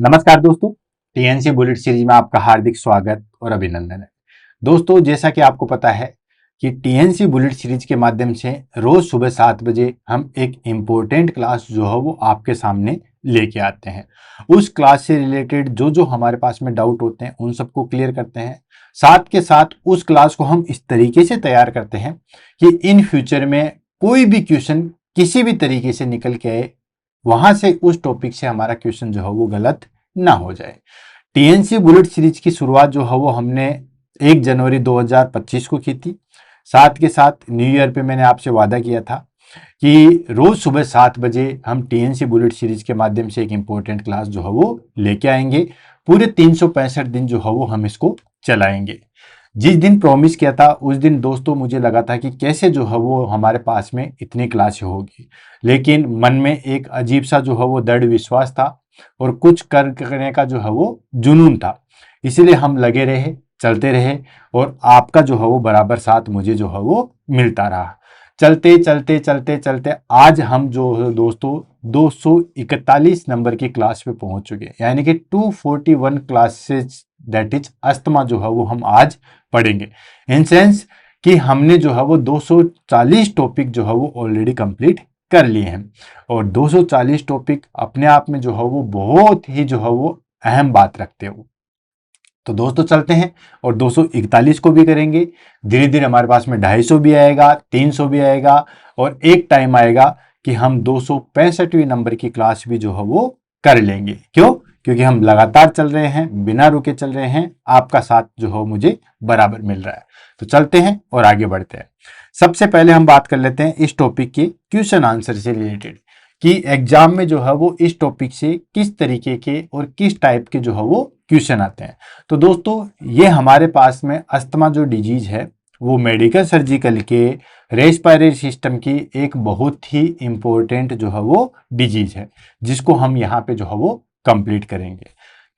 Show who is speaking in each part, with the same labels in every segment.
Speaker 1: नमस्कार दोस्तों, TNC bullet series में आपका हार्दिक स्वागत और अभिनंदन है। दोस्तों, जैसा कि आपको पता है कि टीएनसी बुलेट सीरीज के माध्यम से रोज सुबह 7 बजे हम एक इम्पोर्टेंट क्लास जो है वो आपके सामने लेके आते हैं। उस क्लास से रिलेटेड जो जो हमारे पास में डाउट होते हैं उन सबको क्लियर करते हैं। साथ के साथ उस क्लास को हम इस तरीके से तैयार करते हैं कि इन फ्यूचर में कोई भी क्वेश्चन किसी भी तरीके से निकल के आए, वहां से उस टॉपिक से हमारा क्वेश्चन जो है वो गलत ना हो जाए। टीएनसी बुलेट सीरीज की शुरुआत जो है वो हमने 1 जनवरी 2025 को की थी। साथ के साथ न्यू ईयर पे मैंने आपसे वादा किया था कि रोज सुबह 7 बजे हम टीएनसी बुलेट सीरीज के माध्यम से एक इंपॉर्टेंट क्लास जो है वो लेके आएंगे। पूरे 365 दिन जो है वो हम इसको चलाएंगे। जिस दिन प्रॉमिस किया था उस दिन दोस्तों मुझे लगा था कि कैसे जो है वो हमारे पास में इतनी क्लासें होगी, लेकिन मन में एक अजीब सा जो है वो दृढ़ विश्वास था और कुछ करने का जो है वो जुनून था। इसीलिए हम लगे रहे, चलते रहे और आपका जो है वो बराबर साथ मुझे जो है वो मिलता रहा। चलते चलते चलते चलते आज हम जो है दोस्तों 241 नंबर की क्लास पे पहुंच चुके हैं, यानी कि 241 क्लासेस, दैट इज अस्थमा जो है वो हम आज पढ़ेंगे। इन सेंस कि हमने जो है वो 240 टॉपिक जो है वो ऑलरेडी कंप्लीट कर लिए हैं और 240 टॉपिक अपने आप में जो है वो बहुत ही जो है वो अहम बात रखते हो। तो दोस्तों चलते हैं और 241 को भी करेंगे। धीरे धीरे हमारे पास में 250 भी आएगा, 300 भी आएगा और एक टाइम आएगा कि हम 265वीं नंबर की क्लास भी जो है वो कर लेंगे। क्यों? क्योंकि हम लगातार चल रहे हैं, बिना रुके चल रहे हैं। आपका साथ जो हो मुझे बराबर मिल रहा है। तो चलते हैं और आगे बढ़ते हैं। सबसे पहले हम बात कर लेते हैं इस टॉपिक के क्वेश्चन आंसर से रिलेटेड कि एग्जाम में जो है वो इस टॉपिक से किस तरीके के और किस टाइप के जो है वो क्वेश्चन आते हैं। तो दोस्तों ये हमारे पास में अस्थमा जो डिजीज है वो मेडिकल सर्जिकल के रेस्पिरेटरी सिस्टम की एक बहुत ही इंपॉर्टेंट जो है वो डिजीज है, जिसको हम यहाँ पे जो है वो कंप्लीट करेंगे।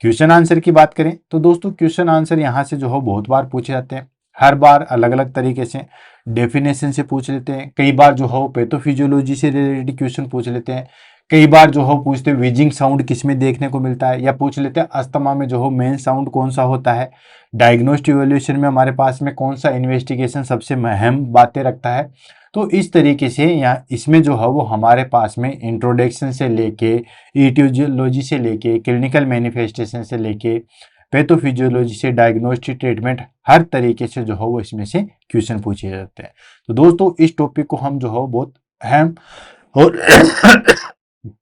Speaker 1: क्वेश्चन आंसर की बात करें तो दोस्तों क्वेश्चन आंसर यहाँ से जो है बहुत बार पूछे जाते हैं। हर बार अलग अलग तरीके से डेफिनेशन से पूछ लेते हैं। कई बार जो हो पैथोफिजियोलॉजी से रिलेटेड क्वेश्चन पूछ लेते हैं। कई बार जो हो पूछते हैं विजिंग साउंड किसमें देखने को मिलता है, या पूछ लेते हैं अस्थमा में जो हो मेन साउंड कौन सा होता है। डायग्नोस्टिक इवैल्यूएशन में हमारे पास में कौन सा इन्वेस्टिगेशन सबसे अहम बातें रखता है। तो इस तरीके से यहाँ इसमें जो है वो हमारे पास में इंट्रोडक्शन से लेके ईटियोलॉजी से लेके क्लिनिकल मैनिफेस्टेशन से लेके पैथोफिजियोलॉजी से डायग्नोस्टिक ट्रीटमेंट, हर तरीके से जो है वो इसमें से क्वेश्चन पूछे जाते हैं। तो दोस्तों इस टॉपिक को हम जो है बहुत अहम और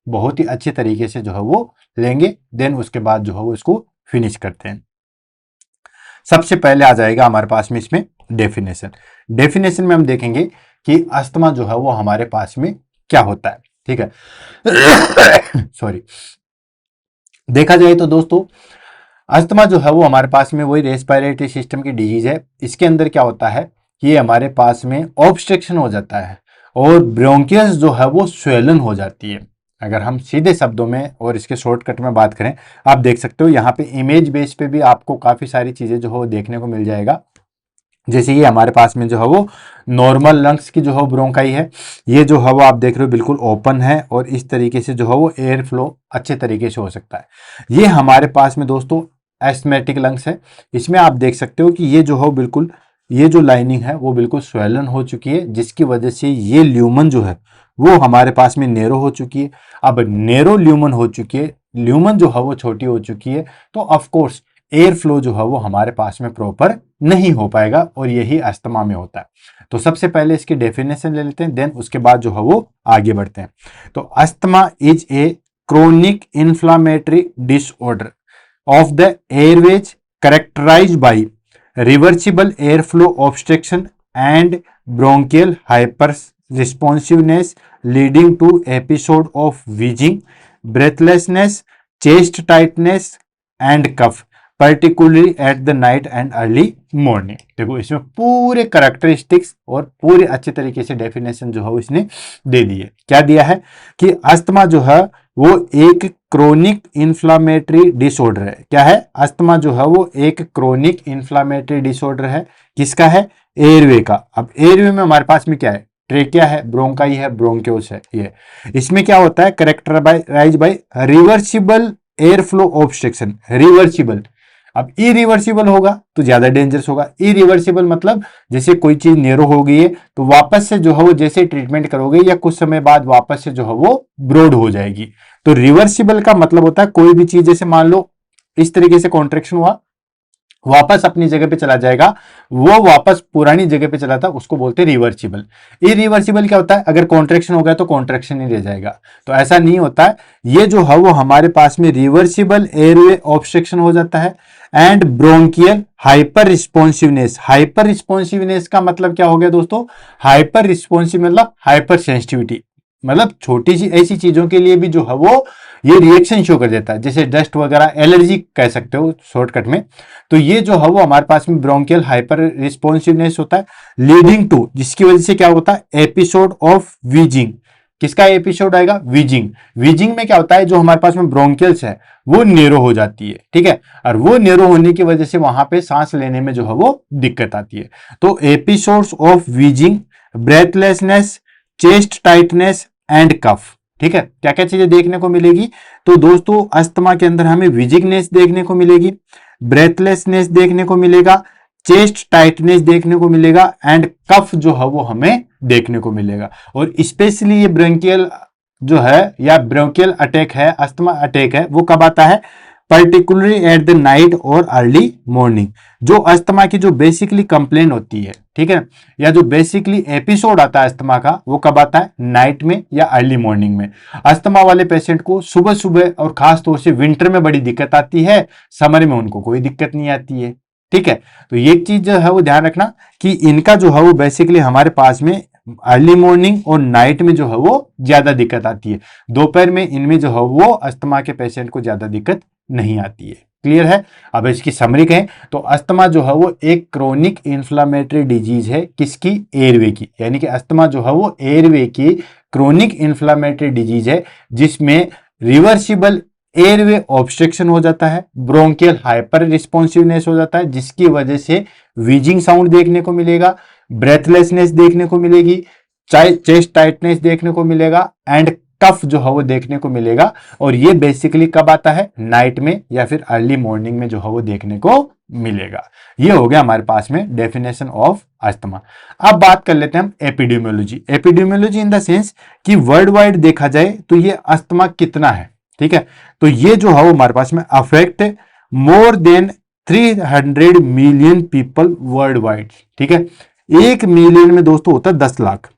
Speaker 1: बहुत ही अच्छे तरीके से जो है वो लेंगे। देन उसके बाद जो है वो इसको फिनिश करते हैं। सबसे पहले आ जाएगा हमारे पास में इसमें डेफिनेशन। डेफिनेशन में हम देखेंगे कि अस्थमा जो है वो हमारे पास में क्या होता है। ठीक है, सॉरी। देखा जाए तो दोस्तों अस्थमा जो है वो हमारे पास में वही रेस्पिरेटरी सिस्टम की डिजीज है। इसके अंदर क्या होता है कि ये हमारे पास में ऑब्स्ट्रक्शन हो जाता है और ब्रोंकियल्स जो है वो स्वेलन हो जाती है। अगर हम सीधे शब्दों में और इसके शॉर्टकट में बात करें, आप देख सकते हो यहाँ पे इमेज बेस पे भी आपको काफ़ी सारी चीज़ें जो है वो देखने को मिल जाएगा। जैसे ये हमारे पास में जो है वो नॉर्मल लंग्स की जो है ब्रोंकाई है, ये जो है वो आप देख रहे हो बिल्कुल ओपन है और इस तरीके से जो है वो एयर फ्लो अच्छे तरीके से हो सकता है। ये हमारे पास में दोस्तों एस्थमेटिक लंग्स है। इसमें आप देख सकते हो कि ये जो है बिल्कुल, ये जो लाइनिंग है वो बिल्कुल स्वेलन हो चुकी है, जिसकी वजह से ये ल्यूमन जो है वो हमारे पास में नेरो हो चुकी है। अब नेरो ल्यूमन हो चुकी है, ल्यूमन जो है वो छोटी हो चुकी है, तो ऑफ कोर्स एयर फ्लो जो है वो हमारे पास में प्रॉपर नहीं हो पाएगा और यही अस्थमा में होता है। तो सबसे पहले इसकी डेफिनेशन ले लेते हैं, देन उसके बाद जो है वो आगे बढ़ते हैं। तो asthma is a chronic inflammatory disorder of the airways characterized by reversible airflow obstruction and bronchial hyperresponsiveness leading to episode of wheezing, breathlessness, chest tightness and cough, particularly at the night and early morning। देखो इसमें पूरे characteristics और पूरे अच्छे तरीके से definition जो है इसने दे दी है। क्या दिया है कि अस्थमा जो है वो एक क्रोनिक इन्फ्लामेटरी डिसऑर्डर है। क्या है? अस्थमा जो है वो एक क्रोनिक इन्फ्लामेटरी डिसऑर्डर है। किसका है? एयरवे का। अब एयरवे में हमारे पास में क्या है? ट्रेकिया है, ब्रोंकाई है, ब्रोंक्योस है। ये इसमें क्या होता है? Characterize by reversible air flow obstruction, reversible. अब इरिवर्सिबल होगा तो ज्यादा डेंजरस होगा। इरिवर्सिबल मतलब जैसे कोई चीज नेरो हो गई है तो वापस से जो है वो जैसे ट्रीटमेंट करोगे या कुछ समय बाद वापस से जो है वो ब्रॉड हो जाएगी। तो रिवर्सिबल का मतलब होता है कोई भी चीज जैसे मान लो इस तरीके से कॉन्ट्रेक्शन हुआ, वापस अपनी जगह पे चला जाएगा, वो वापस पुरानी जगह पे चला था, उसको बोलते हैं रिवर्सिबल। इरिवर्सिबल क्या होता है, अगर कॉन्ट्रेक्शन हो गया तो कॉन्ट्रेक्शन ही रह जाएगा, तो ऐसा नहीं होता है। ये जो है वो हमारे पास में रिवर्सिबल एयरवे ऑब्स्ट्रक्शन हो जाता है। And bronchial hyper responsiveness, hyper responsiveness का मतलब क्या हो गया दोस्तों, हाइपर रिस्पॉन्सिव मतलब हाइपर सेंसिटिविटी, मतलब छोटी सी ऐसी चीजों के लिए भी जो है वो ये रिएक्शन शो कर देता है, जैसे डस्ट वगैरह, एलर्जी कह सकते हो शॉर्टकट में। तो ये जो है वो हमारे पास में ब्रोंकियल हाइपर रिस्पॉन्सिवनेस होता है, लीडिंग टू, जिसकी वजह से क्या होता है, एपिसोड ऑफ वीजिंग। किसका एपिसोड आएगा, वीजिंग। वीजिंग में क्या होता है, जो हमारे पास में ब्रोंकियल्स है वो नेरो हो जाती है, ठीक है, और वो नेरो होने की वजह से वहां पे सांस लेने में जो है वो दिक्कत आती है। तो episodes of wheezing, breathlessness, chest tightness and cough, ठीक है। क्या क्या चीजें देखने को मिलेगी, तो दोस्तों अस्थमा के अंदर हमें विजिगनेस देखने को मिलेगी, ब्रेथलेसनेस देखने को मिलेगा, चेस्ट टाइटनेस देखने को मिलेगा एंड कफ जो है वो हमें देखने को मिलेगा। और स्पेशली ये ब्रोंकियल जो है या ब्रोंकियल अटैक है, अस्थमा अटैक है, वो कब आता है, पर्टिकुलरली एट द नाइट और अर्ली मॉर्निंग। जो अस्थमा की जो बेसिकली कंप्लेन होती है, ठीक है, या जो बेसिकली एपिसोड आता है अस्थमा का, वो कब आता है, नाइट में या अर्ली मॉर्निंग में। अस्थमा वाले पेशेंट को सुबह सुबह और खास तौर से विंटर में बड़ी दिक्कत आती है, समर में उनको कोई दिक्कत नहीं आती है, ठीक है। तो ये चीज जो है वो ध्यान रखना कि इनका जो है वो बेसिकली हमारे पास में अर्ली मॉर्निंग और नाइट में जो है वो ज्यादा दिक्कत आती है। दोपहर में इनमें जो है वो अस्थमा के पेशेंट को ज्यादा दिक्कत नहीं आती है। क्लियर है। अब इसकी समरी कहें तो अस्थमा जो है वो एक क्रोनिक इन्फ्लामेटरी डिजीज है, किसकी, एयरवे की, यानी कि अस्थमा जो है वो एयरवे की क्रोनिक इन्फ्लामेटरी डिजीज है, जिसमें रिवर्सिबल एयरवे ऑब्स्ट्रक्शन हो जाता है, ब्रोंकियल हाइपर रिस्पॉन्सिवनेस हो जाता है, जिसकी वजह से वीजिंग साउंड देखने को मिलेगा, ब्रेथलेसनेस देखने को मिलेगी, चेस्ट टाइटनेस देखने को मिलेगा एंड कफ जो है वो देखने को मिलेगा। और ये बेसिकली कब आता है, नाइट में या फिर अर्ली मॉर्निंग में जो है वो देखने को मिलेगा। ये हो गया हमारे पास में डेफिनेशन ऑफ अस्थमा। अब बात कर लेते हैं हम epidemiology. Epidemiology in the sense कि वर्ल्ड वाइड देखा जाए तो ये अस्थमा कितना है, ठीक है। तो ये जो है वो हमारे पास में affect more than 300 million people worldwide, ठीक है। 1 मिलियन में दोस्तों होता है 10 lakh,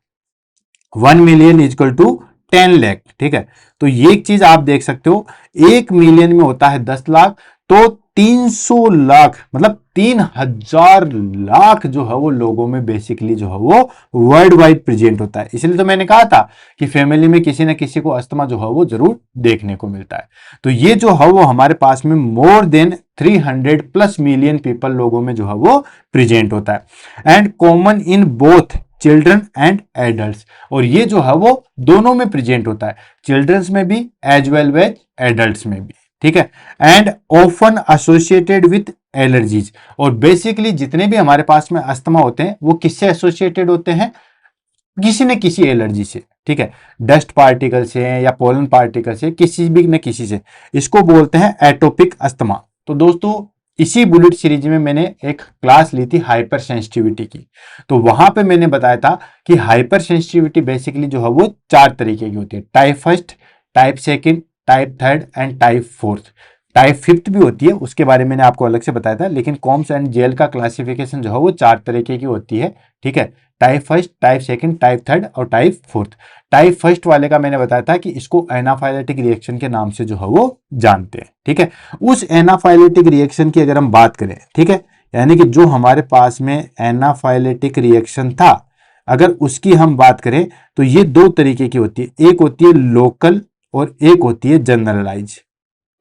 Speaker 1: 1 million is equal to 10 lakh, ठीक है। तो ये एक चीज आप देख सकते हो, 1 मिलियन में होता है 10 लाख, तो 300 लाख मतलब 3000 लाख जो है वो लोगों में बेसिकली जो है वो वर्ल्ड वाइड प्रेजेंट होता है। इसलिए तो मैंने कहा था कि फैमिली में किसी न किसी को अस्थमा जो है वो जरूर देखने को मिलता है। तो ये जो है वो हमारे पास में मोर देन 300 प्लस मिलियन पीपल लोगों में जो है वो प्रेजेंट होता है and common in both children and adults. और ये जो है वो दोनों में प्रेजेंट होता है, चिल्ड्रंस में भी एज वेल एज एडल्ट्स में भी, ठीक है। And often associated with allergies. और बेसिकली जितने भी हमारे पास में अस्थमा होते हैं वो किससे एसोसिएटेड होते हैं, किसी न किसी एलर्जी से, ठीक है, डस्ट पार्टिकल से या पोलन पार्टिकल से, किसी भी न किसी से। इसको बोलते हैं एटोपिक अस्थमा। तो दोस्तों इसी बुलेट सीरीज में मैंने एक क्लास ली थी हाइपर सेंसिटिविटी की, तो वहां पे मैंने बताया था कि हाइपर सेंसिटिविटी बेसिकली जो है वो 4 तरीके की होती है, type first, type second, type third and type fourth. Type fifth भी होती है, उसके बारे में मैंने आपको अलग से बताया था, लेकिन कॉम्स एंड जेल का क्लासिफिकेशन जो है वो 4 तरीके की होती है, ठीक है, type first, type second, type third और टाइप फोर्थ। टाइप फर्स्ट वाले का मैंने बताया था कि इसको एनाफाइलेटिक रिएक्शन के नाम से जो है वो जानते हैं, ठीक है। उस एनाफाइलेटिक रिएक्शन की अगर हम बात करें, ठीक है, यानी कि जो हमारे पास में एनाफाइलेटिक रिएक्शन था, अगर उसकी हम बात करें तो ये 2 तरीके की होती है, एक होती है लोकल और एक होती है जनरलाइज,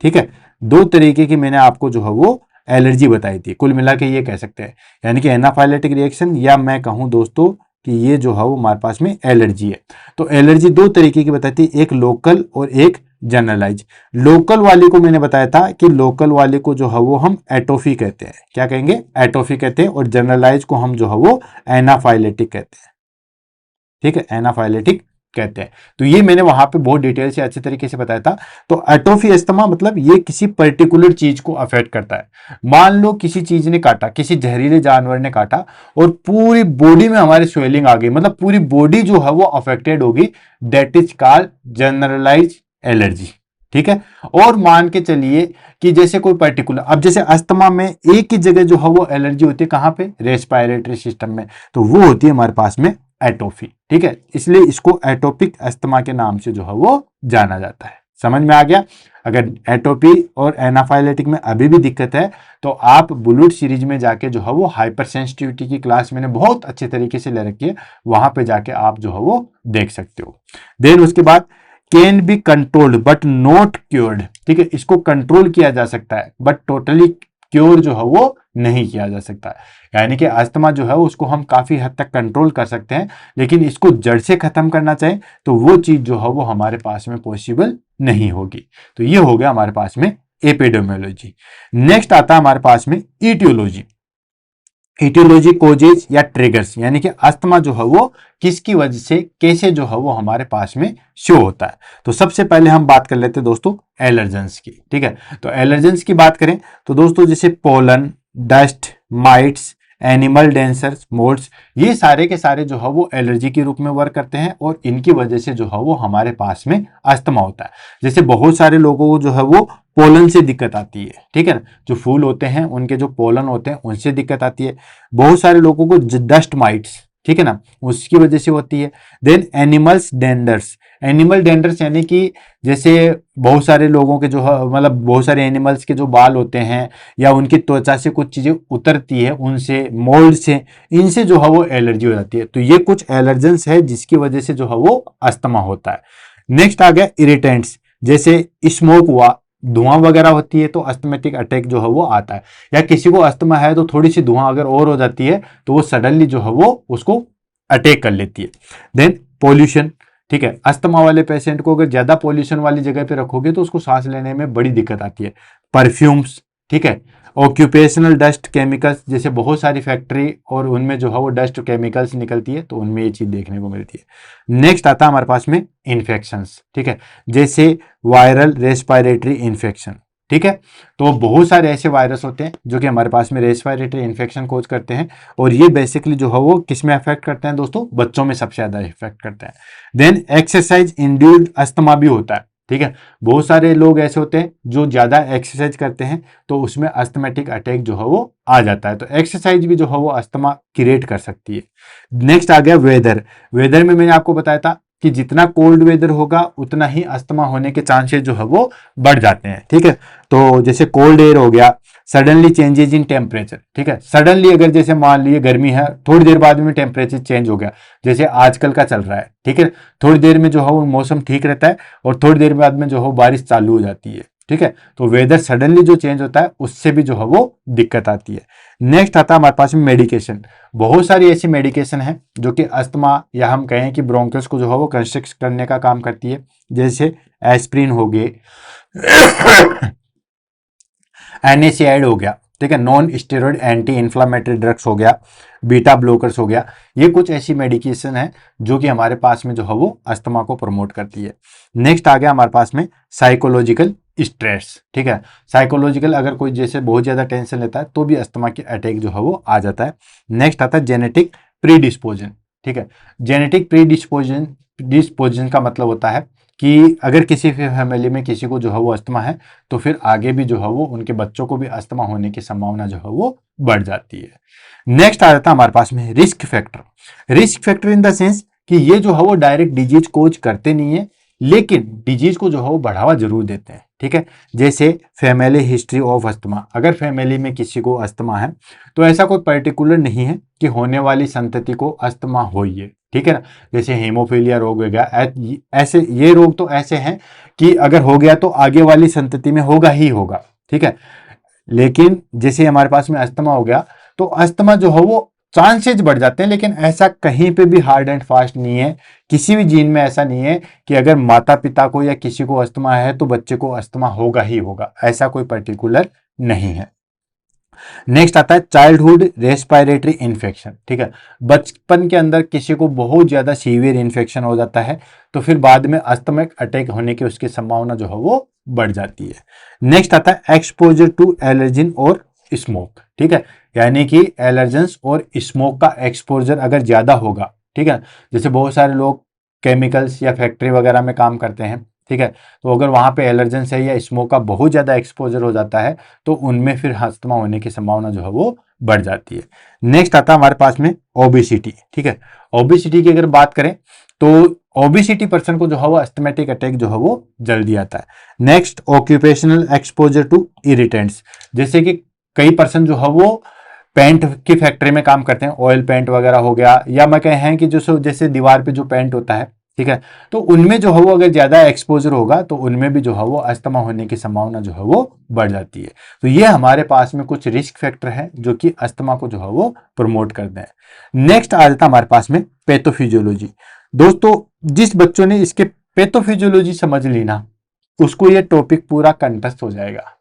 Speaker 1: ठीक है। 2 तरीके की मैंने आपको जो है वो एलर्जी बताई थी, कुल मिला के ये कह सकते हैं, यानी कि एनाफाइलेटिक रिएक्शन, या मैं कहूं दोस्तों कि ये जो है वो हमारे पास में एलर्जी है। तो एलर्जी 2 तरीके की बताई थी, एक लोकल और एक जनरलाइज। लोकल वाले को मैंने बताया था कि लोकल वाले को जो है वो हम एटोफी कहते हैं, क्या कहेंगे, एटोफी कहते हैं, और जनरलाइज को हम जो है वो एनाफाइलेटिक कहते हैं, ठीक है, एनाफाइलेटिक कहते हैं। तो ये मैंने वहां पे बहुत डिटेल से अच्छे तरीके से बताया था। तो एटोफी अस्थमा मतलब ये किसी पर्टिकुलर चीज को अफेक्ट करता है। मान लो किसी चीज ने काटा, किसी जहरीले जानवर ने काटा और पूरी बॉडी में हमारे स्वेलिंग आ गई, मतलब पूरी बॉडी जो है वो अफेक्टेड होगी, that is called generalize allergy. ठीक है। और मान के चलिए कि जैसे कोई पर्टिकुलर, अब जैसे अस्थमा में एक ही जगह जो है वो एलर्जी होती है, कहां पे, रेस्पिरेटरी सिस्टम में, तो वो होती है हमारे पास में एटोफी। ठीक है, इसलिए इसको एटोपिक अस्थमा के नाम से जो है वो जाना जाता है। समझ में आ गया। अगर एटोपी और एनाफाइलेटिक में अभी भी दिक्कत है तो आप बुलेट सीरीज में जाके जो है वो हाइपर सेंसिटिविटी की क्लास मैंने बहुत अच्छे तरीके से ले रखी है, वहां पे जाके आप जो है वो देख सकते हो। देन उसके बाद can be controlled but not cured. ठीक है, इसको कंट्रोल किया जा सकता है बट टोटली क्योर जो है वो नहीं किया जा सकता। यानी कि अस्थमा जो है उसको हम काफी हद तक कंट्रोल कर सकते हैं, लेकिन इसको जड़ से खत्म करना चाहे तो वो चीज जो है वो हमारे पास में पॉसिबल नहीं होगी। तो ये हो गया हमारे पास में एपिडेमियोलॉजी। नेक्स्ट आता है हमारे पास में ईटियोलॉजी। ईटियोलॉजी कोजेज या ट्रिगर्स, यानी कि अस्थमा जो है वो किसकी वजह से, कैसे जो है वो हमारे पास में शो होता है। तो सबसे पहले हम बात कर लेते हैं दोस्तों एलर्जेंस की। ठीक है, तो एलर्जेंस की बात करें तो दोस्तों जैसे pollen, dust, mites, animal danders, molds, ये सारे के सारे जो है वो एलर्जी के रूप में वर्क करते हैं और इनकी वजह से जो है वो हमारे पास में अस्थमा होता है। जैसे बहुत सारे लोगों को जो है वो पोलन से दिक्कत आती है। ठीक है ना, जो फूल होते हैं उनके जो पोलन होते हैं उनसे दिक्कत आती है। बहुत सारे लोगों को डस्ट माइट्स, ठीक है ना, उसकी वजह से होती है। देन एनिमल्स डेंडर्स, एनिमल डेंडर्स यानी कि जैसे बहुत सारे लोगों के जो है, मतलब बहुत सारे एनिमल्स के जो बाल होते हैं या उनकी त्वचा से कुछ चीजें उतरती है, उनसे, मोल्ड से, इनसे जो है वो एलर्जी हो जाती है। तो ये कुछ एलर्जेंस है जिसकी वजह से जो है वो अस्थमा होता है। नेक्स्ट आ गया इरिटेंट्स, जैसे स्मोक हुआ, धुआं वगैरह होती है तो अस्थमेटिक अटैक जो है वो आता है। या किसी को अस्थमा है तो थोड़ी सी धुआं अगर और हो जाती है तो वो सडनली जो है वो उसको अटैक कर लेती है। देन पोल्यूशन, ठीक है, अस्थमा वाले पेशेंट को अगर ज्यादा पोल्यूशन वाली जगह पे रखोगे तो उसको सांस लेने में बड़ी दिक्कत आती है। परफ्यूम्स, ठीक है, ऑक्यूपेशनल डस्ट केमिकल्स, जैसे बहुत सारी फैक्ट्री और उनमें जो है वो डस्ट केमिकल्स निकलती है तो उनमें ये चीज देखने को मिलती है। नेक्स्ट आता है हमारे पास में इन्फेक्शंस। ठीक है, जैसे वायरल रेस्पिरेटरी इन्फेक्शन। ठीक है, तो बहुत सारे ऐसे वायरस होते हैं जो कि हमारे पास में रेस्पिरेटरी इन्फेक्शन कोज करते हैं और ये बेसिकली जो है वो किस में अफेक्ट करते हैं दोस्तों, बच्चों में सबसे ज्यादा इफेक्ट करते हैं। देन एक्सरसाइज इंड्यूस्ड अस्थमा भी होता है। ठीक है, बहुत सारे लोग ऐसे होते हैं जो ज्यादा एक्सरसाइज करते हैं तो उसमें अस्थमेटिक अटैक जो है वो आ जाता है। तो एक्सरसाइज भी जो है वो अस्थमा क्रिएट कर सकती है। नेक्स्ट आ गया वेदर। वेदर में मैंने आपको बताया था कि जितना कोल्ड वेदर होगा उतना ही अस्थमा होने के चांसेस जो है वो बढ़ जाते हैं। ठीक है, तो जैसे कोल्ड एयर हो गया, सडनली चेंजेस इन टेम्परेचर। ठीक है, सडनली अगर जैसे मान लीजिए गर्मी है, थोड़ी देर बाद में टेम्परेचर चेंज हो गया, जैसे आजकल का चल रहा है। ठीक है, थोड़ी देर में जो है वो मौसम ठीक रहता है और थोड़ी देर बाद में जो है बारिश चालू हो जाती है। ठीक है, तो वेदर सडनली जो चेंज होता है उससे भी जो है वो दिक्कत आती है। नेक्स्ट आता है हमारे पास में मेडिकेशन। बहुत सारी ऐसी मेडिकेशन है जो कि अस्थमा या हम कहें कि ब्रोंकस को जो है वो कंस्ट्रिक्ट करने का काम करती है। जैसे एस्प्रिन हो गए, एनएसएआइड हो गया, ठीक है, non steroid anti inflammatory drugs हो गया, बीटा ब्लोकर्स हो गया। ये कुछ ऐसी मेडिकेशन है जो कि हमारे पास में जो है वो अस्थमा को प्रमोट करती है। नेक्स्ट आ गया हमारे पास में साइकोलॉजिकल स्ट्रेस। ठीक है, साइकोलॉजिकल, अगर कोई जैसे बहुत ज्यादा टेंशन लेता है तो भी अस्थमा के अटैक जो है वो आ जाता है। नेक्स्ट आता है जेनेटिक प्रीडिस्पोजन। ठीक है, जेनेटिक प्रीडिस्पोजन का मतलब होता है कि अगर किसी फैमिली में किसी को जो है वो अस्थमा है तो फिर आगे भी जो है वो उनके बच्चों को भी अस्थमा होने की संभावना जो है वो बढ़ जाती है। नेक्स्ट आ जाता है हमारे पास में risk factor. Risk factor in the sense कि ये जो है वो डायरेक्ट डिजीज कोज करते नहीं है लेकिन डिजीज को जो है वो बढ़ावा जरूर देते हैं। ठीक है, जैसे फैमिली हिस्ट्री ऑफ अस्थमा, अगर फैमिली में किसी को अस्थमा है तो ऐसा कोई पर्टिकुलर नहीं है कि होने वाली संतति को अस्थमा हो ही है। ठीक है ना, जैसे हेमोफीलिया रोग हो गया, ऐसे ये रोग तो ऐसे हैं कि अगर हो गया तो आगे वाली संतति में होगा ही होगा। ठीक है, लेकिन जैसे हमारे पास में अस्थमा हो गया तो अस्थमा जो है वो चांसेस बढ़ जाते हैं, लेकिन ऐसा कहीं पे भी हार्ड एंड फास्ट नहीं है, किसी भी जीन में ऐसा नहीं है कि अगर माता पिता को या किसी को अस्थमा है तो बच्चे को अस्थमा होगा ही होगा, ऐसा कोई पर्टिकुलर नहीं है। नेक्स्ट आता है चाइल्डहुड रेस्पिरेटरी इन्फेक्शन। ठीक है, बचपन के अंदर किसी को बहुत ज्यादा सीवियर इन्फेक्शन हो जाता है तो फिर बाद में अस्थमिक अटैक होने की उसकी संभावना जो है वो बढ़ जाती है। नेक्स्ट आता है एक्सपोजर टू एलर्जिन और स्मोक। ठीक है, यानी कि एलर्जेंस और स्मोक का एक्सपोजर अगर ज्यादा होगा, ठीक है, जैसे बहुत सारे लोग केमिकल्स या फैक्ट्री वगैरह में काम करते हैं, ठीक है, तो अगर वहां पे एलर्जेंस है या स्मोक का बहुत ज्यादा एक्सपोजर हो जाता है तो उनमें फिर अस्थमा होने की संभावना जो है वो बढ़ जाती है। नेक्स्ट आता है हमारे पास में ओबेसिटी। ठीक है, ओबेसिटी की अगर बात करें तो ओबेसिटी पर्सन को जो है वो अस्थमेटिक अटैक जो है वो जल्दी आता है। Next occupational exposure to irritants, जैसे कि कई पर्सन जो है वो पेंट की फैक्ट्री में काम करते हैं, ऑयल पेंट वगैरह हो गया, या मैं कहें कि जो जैसे दीवार पे जो पेंट होता है, ठीक है, तो उनमें जो है वो अगर ज्यादा एक्सपोजर होगा तो उनमें भी जो है वो अस्थमा होने की संभावना जो है वो बढ़ जाती है। तो ये हमारे पास में कुछ रिस्क फैक्टर हैं जो कि अस्थमा को जो है वो प्रमोट करते हैं। नेक्स्ट आ जाता है हमारे पास में पैथोफिजियोलॉजी। दोस्तों जिस बच्चों ने इसके पैथोफिजियोलॉजी समझ ली ना, उसको ये टॉपिक पूरा कंठस्थ हो जाएगा।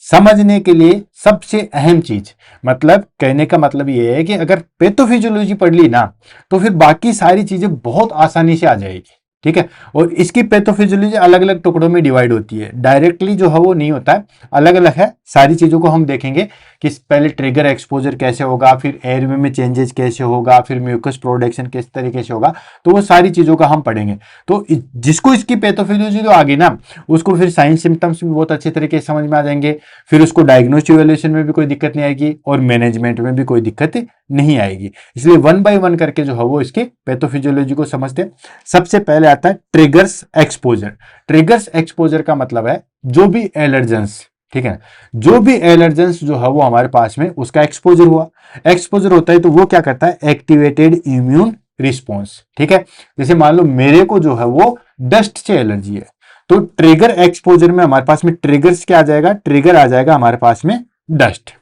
Speaker 1: समझने के लिए सबसे अहम चीज, मतलब कहने का मतलब ये है कि अगर पैथोफिजियोलॉजी पढ़ ली ना तो फिर बाकी सारी चीजें बहुत आसानी से आ जाएगी। ठीक है, और इसकी पैथोफिजियोलॉजी अलग अलग टुकड़ों में डिवाइड होती है, डायरेक्टली जो है वो नहीं होता है, अलग अलग है। सारी चीजों को हम देखेंगे कि पहले ट्रिगर एक्सपोजर कैसे होगा, फिर एयरवे में चेंजेस कैसे होगा, फिर म्यूकस प्रोडक्शन किस तरीके से होगा, तो वो सारी चीजों का हम पढ़ेंगे। तो जिसको इसकी पैथोफिजियोलॉजी जो आ गई ना, उसको फिर साइन सिम्टम्स भी बहुत अच्छे तरीके से समझ में आ जाएंगे, फिर उसको डायग्नोस्टिक इवैल्यूएशन में भी कोई दिक्कत नहीं आएगी और मैनेजमेंट में भी कोई दिक्कत नहीं आएगी। इसलिए वन बाय वन करके जो है वो इसके पैथोफिजियोलॉजी को समझते हैं। सबसे पहले आता है ट्रिगर्स एक्सपोजर। ट्रिगर्स एक्सपोजर का मतलब है जो भी एलर्जेंस, ठीक है, जो भी एलर्जेंस जो है वो हमारे पास में उसका एक्सपोजर हुआ, एक्सपोजर होता है तो वो क्या करता है, एक्टिवेटेड इम्यून रिस्पॉन्स। ठीक है, जैसे मान लो मेरे को जो है वो डस्ट से एलर्जी है, तो ट्रिगर एक्सपोजर में हमारे पास में ट्रिगर्स क्या आ जाएगा, ट्रिगर आ जाएगा हमारे पास में डस्ट।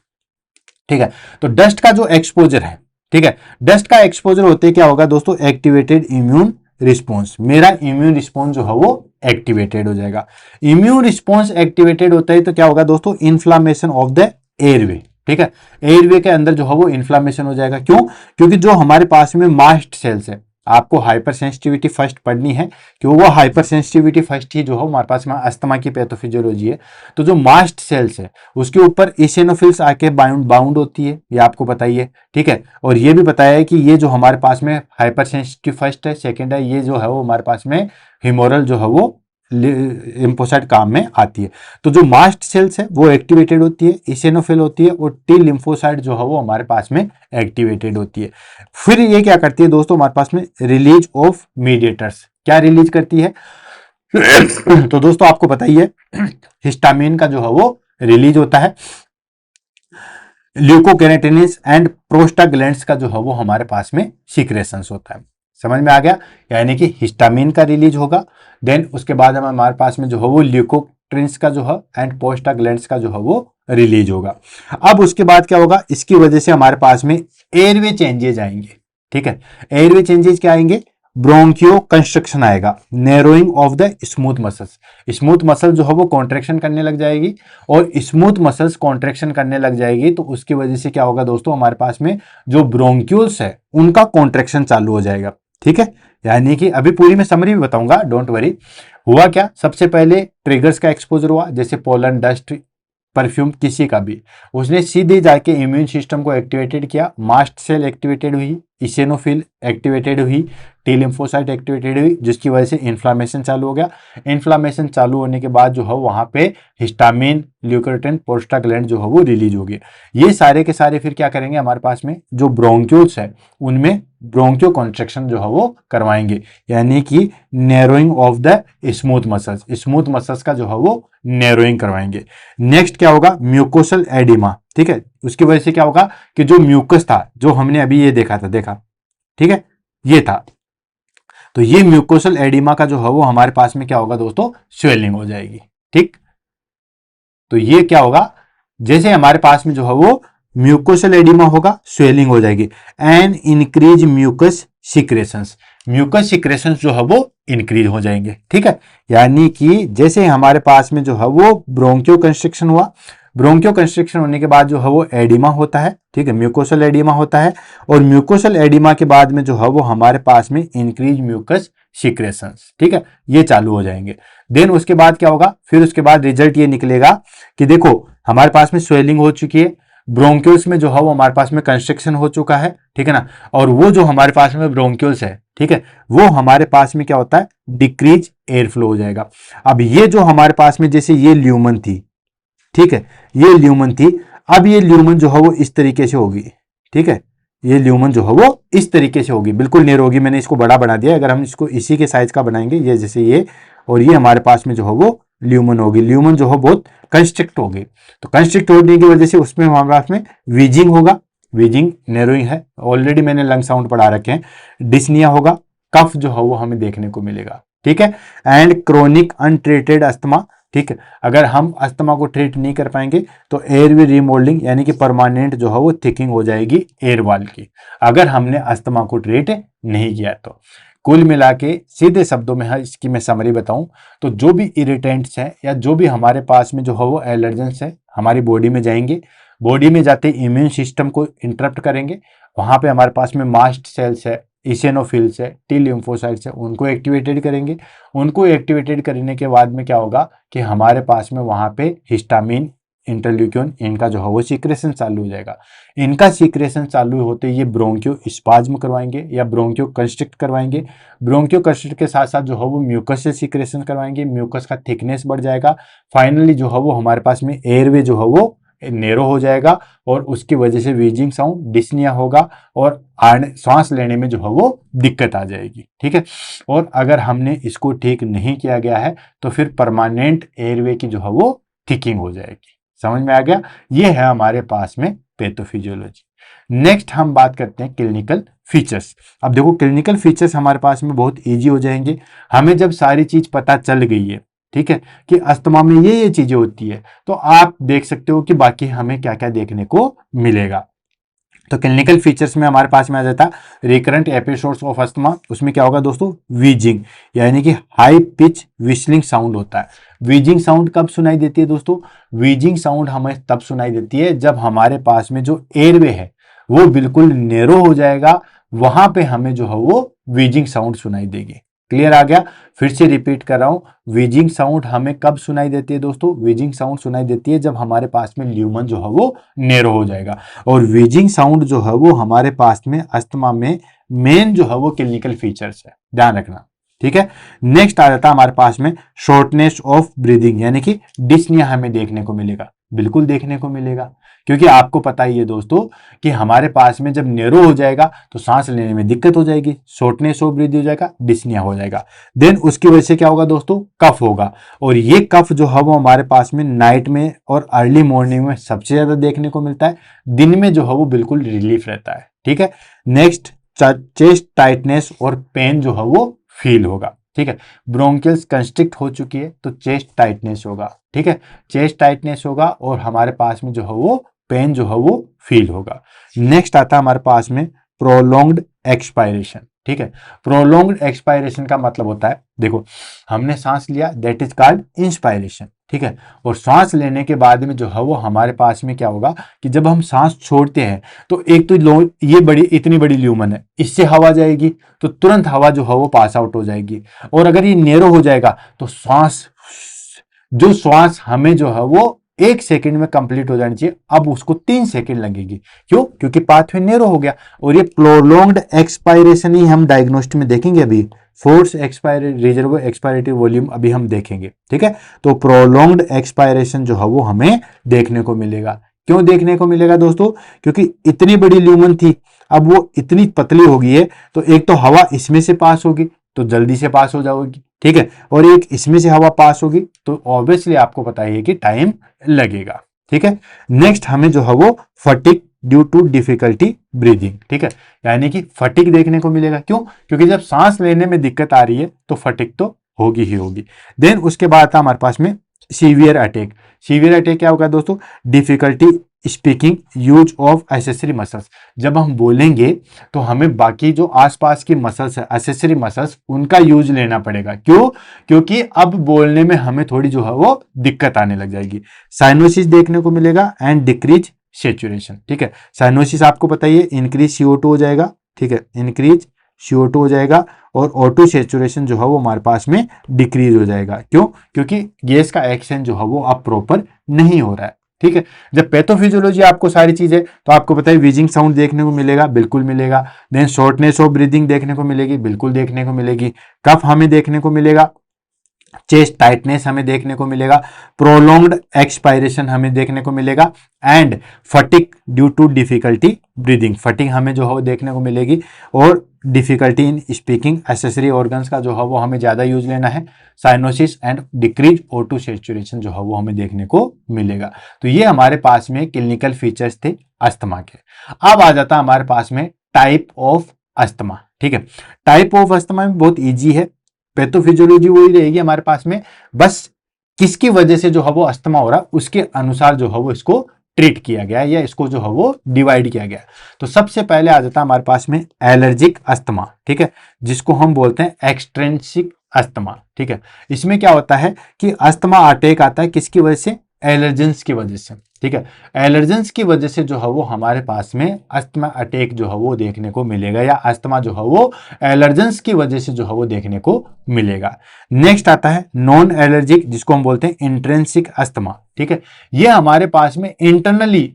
Speaker 1: ठीक है, तो डस्ट का जो एक्सपोजर है, ठीक है, डस्ट का एक्सपोजर होते क्या होगा दोस्तों, एक्टिवेटेड इम्यून रिस्पॉन्स। मेरा इम्यून रिस्पॉन्स जो है वो एक्टिवेटेड हो जाएगा। इम्यून रिस्पॉन्स एक्टिवेटेड होता है तो क्या होगा दोस्तों, इन्फ्लामेशन ऑफ द एयरवे। ठीक है, एयरवे के अंदर जो है वो इन्फ्लामेशन हो जाएगा। क्यों? क्योंकि जो हमारे पास में मास्ट सेल्स है, आपको हाइपर सेंसिटिविटी फर्स्ट पढ़नी है, क्यों वो हाइपर सेंसिटिविटी फर्स्ट ही जो है हमारे पास में अस्थमा की पैथोफिजियोलॉजी है। तो जो मास्ट सेल्स है उसके ऊपर इसिनोफिल्स आके बाउंड होती है, ये आपको बताइए। ठीक है, और ये भी बताया है कि ये जो हमारे पास में हाइपर सेंसिटिव फर्स्ट है, सेकेंड है, ये जो है वो हमारे पास में ह्यूमोरल जो है वो लिम्फोसाइट काम में आती है। तो जो मास्ट सेल्स है वो एक्टिवेटेड होती है, इसिनोफिल होती है, और टी लिम्फोसाइट जो है वो हमारे पास में एक्टिवेटेड होती है। फिर ये क्या करती है दोस्तों, हमारे पास में रिलीज ऑफ मीडिएटर्स। क्या रिलीज करती है तो दोस्तों आपको पता ही है, हिस्टामिन का जो है वो रिलीज होता है, ल्यूकोकेराटिनिस एंड प्रोस्टाग्लैंड्स का जो है वो हमारे पास में सीक्रेशंस होता है। समझ में आ गया, यानी कि हिस्टामिन का रिलीज होगा, देन उसके बाद हमारे पास में जो है वो ल्यूकोट्रिन्स का जो है एंड प्रोस्टाग्लैंड्स का जो है वो रिलीज होगा। अब उसके बाद क्या होगा, इसकी वजह से हमारे पास में एयरवे चेंजेज आएंगे। ठीक है, एयरवे चेंजेज क्या आएंगे, ब्रोंकियो कंस्ट्रक्शन आएगा, narrowing of the smooth muscles. Smooth muscle जो है वो कॉन्ट्रेक्शन करने लग जाएगी, और स्मूथ मसल्स कॉन्ट्रेक्शन करने लग जाएगी तो उसकी वजह से क्या होगा दोस्तों, हमारे पास में जो ब्रोंक्यूल्स है उनका कॉन्ट्रेक्शन चालू हो जाएगा। ठीक है, यानी कि अभी पूरी मैं समरी भी बताऊंगा, डोंट वरी। हुआ क्या, सबसे पहले ट्रिगर्स का एक्सपोजर हुआ, जैसे पोलन, डस्ट, परफ्यूम, किसी का भी, उसने सीधे जाके इम्यून सिस्टम को एक्टिवेटेड किया, मास्ट सेल एक्टिवेटेड हुई, इसिनोफिल एक्टिवेटेड हुई, टी लिम्फोसाइट एक्टिवेटेड हुई, जिसकी वजह से इन्फ्लामेशन चालू हो गया। इन्फ्लामेशन चालू होने के बाद जो है वहां पे हिस्टामिन, ल्यूकोट्रिन, प्रोस्टाग्लैंड जो है वो रिलीज हो गए। ये सारे के सारे फिर क्या करेंगे, हमारे पास में जो ब्रोंक्यूल्स है उनमें ब्रोंकियो कॉन्ट्रेक्शन जो है वो करवाएंगे, यानी कि narrowing of the smooth muscles, smooth muscles का जो है वो नैरोइंग करवाएंगे। नेक्स्ट क्या होगा, म्यूकोसल एडिमा। ठीक है, उसकी वजह से क्या होगा कि जो म्यूकस था, जो हमने अभी ये देखा था, देखा, ठीक है, ये था, तो ये म्यूकोसल एडिमा का जो है वो हमारे पास में क्या होगा दोस्तों, स्वेलिंग हो जाएगी। ठीक, तो ये क्या होगा, जैसे हमारे पास में जो है वो म्यूकोसल एडिमा होगा, स्वेलिंग हो जाएगी, and increase mucus secretions. Mucus secretions जो है वो इंक्रीज हो जाएंगे। ठीक है, यानी कि जैसे हमारे पास में जो है वो ब्रोंकियो कंस्ट्रिक्शन हुआ, ब्रोंकियो कंस्ट्रिक्शन होने के बाद जो है वो एडिमा होता है, ठीक है, म्यूकोसल एडिमा होता है। और म्यूकोसल एडिमा के बाद में जो है वो हमारे पास में इंक्रीज म्यूकस सिक्रेशंस, ठीक है, ये चालू हो जाएंगे। देन उसके बाद क्या होगा, फिर उसके बाद रिजल्ट ये निकलेगा कि देखो हमारे पास में स्वेलिंग हो चुकी है, ब्रोंक्यूल्स में जो है वो हमारे पास में कंस्ट्रक्शन हो चुका है, ठीक है ना, और वो जो हमारे पास में ब्रोंक्यूल्स है, ठीक है, वो हमारे पास में क्या होता है, डिक्रीज एयर फ्लो हो जाएगा। अब ये जो हमारे पास में जैसे ये ल्यूमन थी, ठीक है, ये ल्यूमन थी, अब ये ल्यूमन जो है वो इस तरीके से होगी, ठीक है, ये ल्यूमन जो है वो इस तरीके से होगी, बिल्कुल नेरो होगी। मैंने इसको बड़ा बना दिया, अगर हम इसको इसी के साइज का बनाएंगे, ये जैसे ये, और ये हमारे पास में जो है वो ल्यूमन होगी, ल्यूमन जो है बहुत कंस्ट्रिक्ट होगी। तो कंस्ट्रिक्ट होने की वजह से उसमें हमारे पास में वीजिंग होगा, वीजिंग नैरोइंग है, ऑलरेडी मैंने लंग साउंड पढ़ा रखे हैं। डिस्निया होगा, कफ जो है वो हमें देखने को मिलेगा, ठीक है। एंड क्रोनिक अनट्रीटेड अस्थमा, ठीक है, अगर हम अस्थमा को ट्रीट नहीं कर पाएंगे तो एयरवे रीमोल्डिंग यानी कि परमानेंट जो है वो थिकिंग हो जाएगी एयर वाल की, अगर हमने अस्थमा को ट्रीट नहीं किया तो। कुल मिला के सीधे शब्दों में इसकी मैं समरी बताऊं तो जो भी इरिटेंट्स हैं या जो भी हमारे पास में जो है वो एलर्जेंस है हमारी बॉडी में जाएंगे, बॉडी में जाते इम्यून सिस्टम को इंटरप्ट करेंगे, वहां पे हमारे पास में मास्ट सेल्स है, इसेनोफिल्स है, टी लिम्फोसाइट्स है, उनको एक्टिवेटेड करेंगे। उनको एक्टिवेटेड करने के बाद में क्या होगा कि हमारे पास में वहां पे हिस्टामिन, इंटरल्यूकिन, इनका जो है वो सीक्रेशन चालू हो जाएगा। इनका सीक्रेशन चालू होते ये ब्रोंकियो स्पाज्म करवाएंगे या ब्रोंकियो कंस्ट्रिक्ट करवाएंगे। ब्रोंकियो कंस्ट्रिक्ट के साथ साथ जो है वो म्यूकस से सीक्रेशन करवाएंगे, म्यूकस का थिकनेस बढ़ जाएगा। फाइनली जो है वो हमारे पास में एयरवे जो है वो नेरो हो जाएगा और उसकी वजह से वीजिंग साउंड, डिस्निया होगा और सांस लेने में जो है वो दिक्कत आ जाएगी, ठीक है। और अगर हमने इसको ठीक नहीं किया गया है तो फिर परमानेंट एयरवे की जो है वो थिकिंग हो जाएगी। समझ में आ गया, ये है हमारे पास में पैथोफिजियोलॉजी। नेक्स्ट हम बात करते हैं क्लिनिकल फीचर्स। अब देखो क्लिनिकल फीचर्स हमारे पास में बहुत इजी हो जाएंगे। हमें जब सारी चीज पता चल गई है, ठीक है, कि अस्थमा में ये चीजें होती है, तो आप देख सकते हो कि बाकी हमें क्या क्या देखने को मिलेगा। तो क्लिनिकल फीचर्स में हमारे पास में आ जाता है रिकरेंट एपिसोड्स ऑफ अस्थमा। उसमें क्या होगा दोस्तों, वीजिंग यानी कि हाई पिच विस्लिंग साउंड होता है। वीजिंग साउंड कब सुनाई देती है दोस्तों, वीजिंग साउंड हमें तब सुनाई देती है जब हमारे पास में जो एयरवे है वो बिल्कुल नैरो हो जाएगा, वहां पे हमें जो है वो वीजिंग साउंड सुनाई देगी। क्लियर आ गया, फिर से रिपीट कर रहा हूं, वीजिंग साउंड हमें कब सुनाई देती है दोस्तों, वीजिंग साउंड सुनाई देती है जब हमारे पास में ल्यूमन जो है वो नैरो हो जाएगा। और वीजिंग साउंड जो है वो हमारे पास में अस्थमा में मेन जो है वो क्लिनिकल फीचर्स है, ध्यान रखना, ठीक है। नेक्स्ट आ जाता है हमारे पास में शॉर्टनेस ऑफ ब्रीदिंग यानी कि डिस्निया हमें देखने को मिलेगा, बिल्कुल देखने को मिलेगा, क्योंकि आपको पता ही है दोस्तों कि हमारे पास में जब नैरो हो जाएगा तो सांस लेने में दिक्कत हो जाएगी, शॉर्टनेस ऑफ ब्रीथ हो जाएगा, डिस्निया हो जाएगा। देन उसकी वजह से क्या होगा दोस्तों, कफ होगा। और ये कफ जो है वो हमारे पास में नाइट में और अर्ली मॉर्निंग में सबसे ज्यादा देखने को मिलता है, दिन में जो है वो बिल्कुल रिलीफ रहता है, ठीक है। नेक्स्ट चेस्ट टाइटनेस और पेन जो है वो फील होगा, ठीक है। ब्रोंकियल्स कंस्ट्रिक्ट हो चुकी है तो चेस्ट टाइटनेस होगा, ठीक है, चेस्ट टाइटनेस होगा और हमारे पास में जो है वो पेन जो है वो फील होगा। नेक्स्ट आता है हमारे पास में प्रोलॉन्ग्ड एक्सपायरेशन, ठीक है। प्रोलॉन्ग्ड एक्सपायरेशन का मतलब होता है, देखो हमने सांस लिया दैट इज कॉल्ड इंस्पायरेशन, ठीक है, और सांस लेने के बाद में जो है वो हमारे पास में क्या होगा कि जब हम सांस छोड़ते हैं तो एक तो ये बड़ी इतनी बड़ी ल्यूमन है, इससे हवा जाएगी तो तुरंत हवा जो है वो पास आउट हो जाएगी। और अगर ये नैरो हो जाएगा तो श्वास हमें जो है वो 1 सेकंड में कंप्लीट हो जानी चाहिए, अब उसको 3 सेकंड लगेगी। क्यों, क्योंकि पाथवे नैरो हो गया। और ये प्रोलॉन्ग्ड एक्सपायरेशन ही हम डायग्नोस्टिक में देखेंगे, अभी फोर्स एक्सपायरे रिजर्व एक्सपायरेटरी वॉल्यूम अभी हम देखेंगे, ठीक है। तो प्रोलॉन्ग्ड एक्सपायरेशन जो है वो हमें देखने को मिलेगा। क्यों देखने को मिलेगा दोस्तों, क्योंकि इतनी बड़ी ल्यूमन थी, अब वो इतनी पतली हो गई है, तो एक तो हवा इसमें से पास होगी तो जल्दी से पास हो जाएगी, ठीक है, और एक इसमें से हवा पास होगी तो ऑब्वियसली आपको पता है कि टाइम लगेगा, ठीक है। नेक्स्ट हमें जो है वो फटिक ड्यू टू डिफिकल्टी ब्रीदिंग, ठीक है, यानी कि फटिक देखने को मिलेगा। क्यों, क्योंकि जब सांस लेने में दिक्कत आ रही है तो फटिक तो होगी ही होगी। देन उसके बाद था हमारे पास में सीवियर अटैक। सीवियर अटैक क्या होगा दोस्तों, difficulty speaking use of accessory muscles. जब हम बोलेंगे तो हमें बाकी जो आसपास की मसल्स है, एसेसरी मसल्स, उनका यूज लेना पड़ेगा। क्यों? क्योंकि अब बोलने में हमें थोड़ी जो है वो दिक्कत आने लग जाएगी। साइनोसिस देखने को मिलेगा एंड डिक्रीज सेचुरेशन। ठीक है, साइनोसिस आपको पता ही है, इंक्रीज CO2 हो जाएगा। ठीक है, इंक्रीज CO2 हो जाएगा और O2 सेचुरेशन जो है वो हमारे पास में डिक्रीज हो जाएगा। क्यों? क्योंकि गैस का एक्सचेंज जो है वो अब प्रॉपर नहीं हो रहा है। ठीक है, जब पैथोफिजियोलॉजी आपको सारी चीजें, तो आपको पता है विजिंग साउंड देखने को मिलेगा, बिल्कुल मिलेगा। देन शॉर्टनेस ऑफ ब्रीदिंग देखने को मिलेगी, बिल्कुल देखने को मिलेगी। कफ हमें देखने को मिलेगा, चेस्ट टाइटनेस हमें देखने को मिलेगा, प्रोलॉन्ग्ड एक्सपायरेशन हमें देखने को मिलेगा and fatigue due to difficulty breathing, fatigue हमें जो है वो देखने को मिलेगी और difficulty in speaking. Accessory organs का जो है वो हमें ज्यादा यूज लेना है। Cyanosis and decrease O2 saturation जो है वो हमें देखने को मिलेगा। तो ये हमारे पास में क्लिनिकल फीचर्स थे अस्थमा के। अब आ जाता हमारे पास में टाइप ऑफ अस्थमा। ठीक है, टाइप ऑफ अस्थमा में बहुत ईजी है, पैथोफिजियोलॉजी वही रहेगी हमारे पास में, बस किसकी वजह से जो है वो अस्थमा हो रहा है उसके अनुसार जो है वो इसको ट्रीट किया गया या इसको जो है वो डिवाइड किया गया। तो सबसे पहले आ जाता है हमारे पास में एलर्जिक अस्थमा। ठीक है, जिसको हम बोलते हैं एक्सट्रिंसिक अस्थमा। ठीक है, इसमें क्या होता है कि अस्थमा अटैक आता है किसकी वजह से? एलर्जेंस की वजह से। ठीक है, एलर्जेंस की वजह से जो है वो हमारे पास में अस्थमा अटैक जो है वो देखने को मिलेगा, या अस्थमा जो है वो एलर्जेंस की वजह से जो है वो देखने को मिलेगा। नेक्स्ट आता है नॉन एलर्जिक, जिसको हम बोलते हैं इंट्रिंसिक अस्थमा। ठीक है, ये हमारे पास में इंटरनली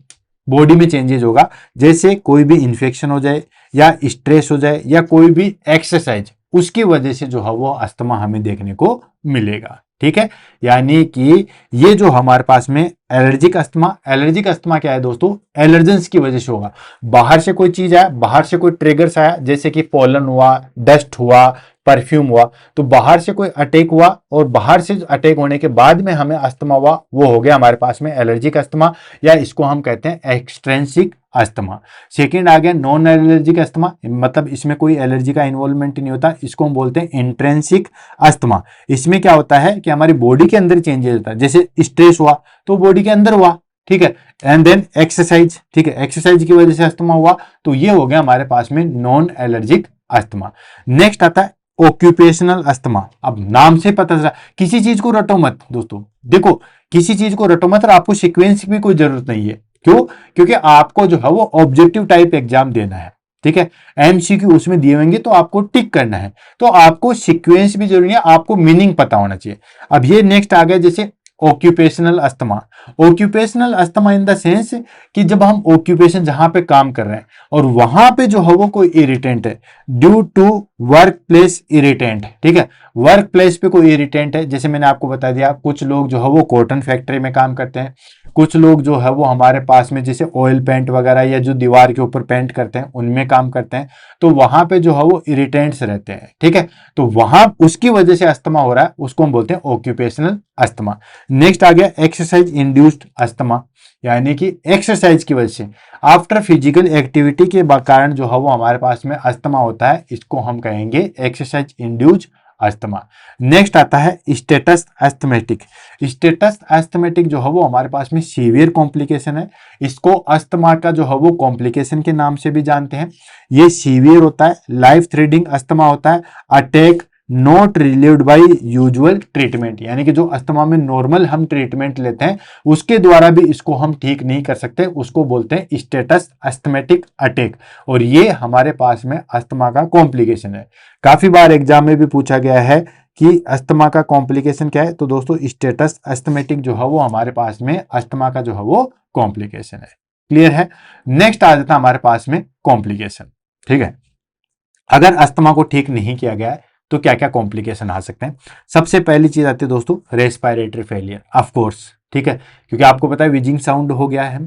Speaker 1: बॉडी में चेंजेस होगा, जैसे कोई भी इंफेक्शन हो जाए या स्ट्रेस हो जाए या कोई भी एक्सरसाइज, उसकी वजह से जो है वो अस्थमा हमें देखने को मिलेगा। ठीक है, यानी कि ये जो हमारे पास में एलर्जिक अस्थमा, एलर्जिक अस्थमा क्या है दोस्तों? एलर्जेंस की वजह से होगा। बाहर से कोई चीज आया, बाहर से कोई ट्रिगर्स आया, जैसे कि पोलन हुआ, डस्ट हुआ, परफ्यूम हुआ, तो बाहर से कोई अटैक हुआ और बाहर से अटैक होने के बाद में हमें अस्थमा हुआ, वो हो गया हमारे पास में एलर्जिक अस्थमा, या इसको हम कहते हैं एक्सट्रिंसिक अस्थमा। सेकंड आ गया नॉन एलर्जिक अस्थमा, मतलब इसमें कोई एलर्जी का इन्वॉल्वमेंट नहीं होता, इसको हम बोलते हैं इंट्रिंसिक अस्थमा। इसमें क्या होता है कि हमारी बॉडी के अंदर चेंजेस होता है, जैसे स्ट्रेस हुआ तो बॉडी के अंदर हुआ। ठीक है, एंड देन एक्सरसाइज, ठीक है, एक्सरसाइज की वजह से अस्थमा हुआ, तो ये हो गया हमारे पास में नॉन एलर्जिक अस्थमा। नेक्स्ट आता है ऑक्यूपेशनल अस्थमा। अब नाम से पता चला, किसी चीज को रटो मत दोस्तों, देखो किसी चीज को रटो मत और आपको सीक्वेंस की भी कोई जरूरत नहीं है। क्यों? क्योंकि आपको जो है वो ऑब्जेक्टिव टाइप एग्जाम देना है। ठीक है, MCQ उसमें दिए होंगे तो आपको टिक करना है, तो आपको सीक्वेंस भी जरूरी है, आपको मीनिंग पता होना चाहिए। अब ये नेक्स्ट आ गया जैसे occupational asthma. Occupational asthma in the sense कि जब हम ऑक्यूपेशन जहां पे काम कर रहे हैं और वहां पे जो है वो कोई इरिटेंट है, due to work place irritant. ठीक है, वर्क प्लेस पे कोई इरिटेंट है, जैसे मैंने आपको बता दिया, कुछ लोग जो है वो कॉटन फैक्ट्री में काम करते हैं, कुछ लोग जो है वो हमारे पास में जैसे ऑयल पेंट वगैरह या जो दीवार के ऊपर पेंट करते हैं उनमें काम करते हैं, तो वहां पे जो है वो इरिटेंट्स रहते हैं। ठीक है, तो वहां उसकी वजह से अस्थमा हो रहा है, उसको हम बोलते हैं ऑक्यूपेशनल अस्थमा। नेक्स्ट आ गया एक्सरसाइज इंड्यूस्ड अस्थमा, यानी कि एक्सरसाइज की वजह से आफ्टर फिजिकल एक्टिविटी के कारण जो है वो हमारे पास में अस्थमा होता है, इसको हम कहेंगे एक्सरसाइज इंड्यूस्ड अस्थमा। नेक्स्ट आता है स्टेटस अस्थमेटिक। स्टेटस अस्थमेटिक जो है वो हमारे पास में सीवियर कॉम्प्लिकेशन है, इसको अस्थमा का जो है वो कॉम्प्लिकेशन के नाम से भी जानते हैं। ये सीवियर होता है, लाइफ थ्रेटनिंग अस्थमा होता है, attack not relieved by usual treatment, यानी कि जो अस्थमा में नॉर्मल हम ट्रीटमेंट लेते हैं उसके द्वारा भी इसको हम ठीक नहीं कर सकते, उसको बोलते हैं स्टेटस अस्थमेटिक अटैक, और ये हमारे पास में अस्थमा का कॉम्प्लिकेशन है। काफी बार एग्जाम में भी पूछा गया है कि अस्थमा का कॉम्प्लिकेशन क्या है, तो दोस्तों स्टेटस अस्थमेटिक जो है वो हमारे पास में अस्थमा का जो है वो कॉम्प्लिकेशन है। क्लियर है? नेक्स्ट आ जाता है हमारे पास में कॉम्प्लिकेशन। ठीक है, अगर अस्थमा को ठीक नहीं किया गया है तो क्या क्या कॉम्प्लिकेशन आ सकते हैं? सबसे पहली चीज आती है दोस्तों रेस्पिरेटरी फेलियर, ऑफ कोर्स। ठीक है, क्योंकि आपको पता है विजिंग साउंड हो गया है,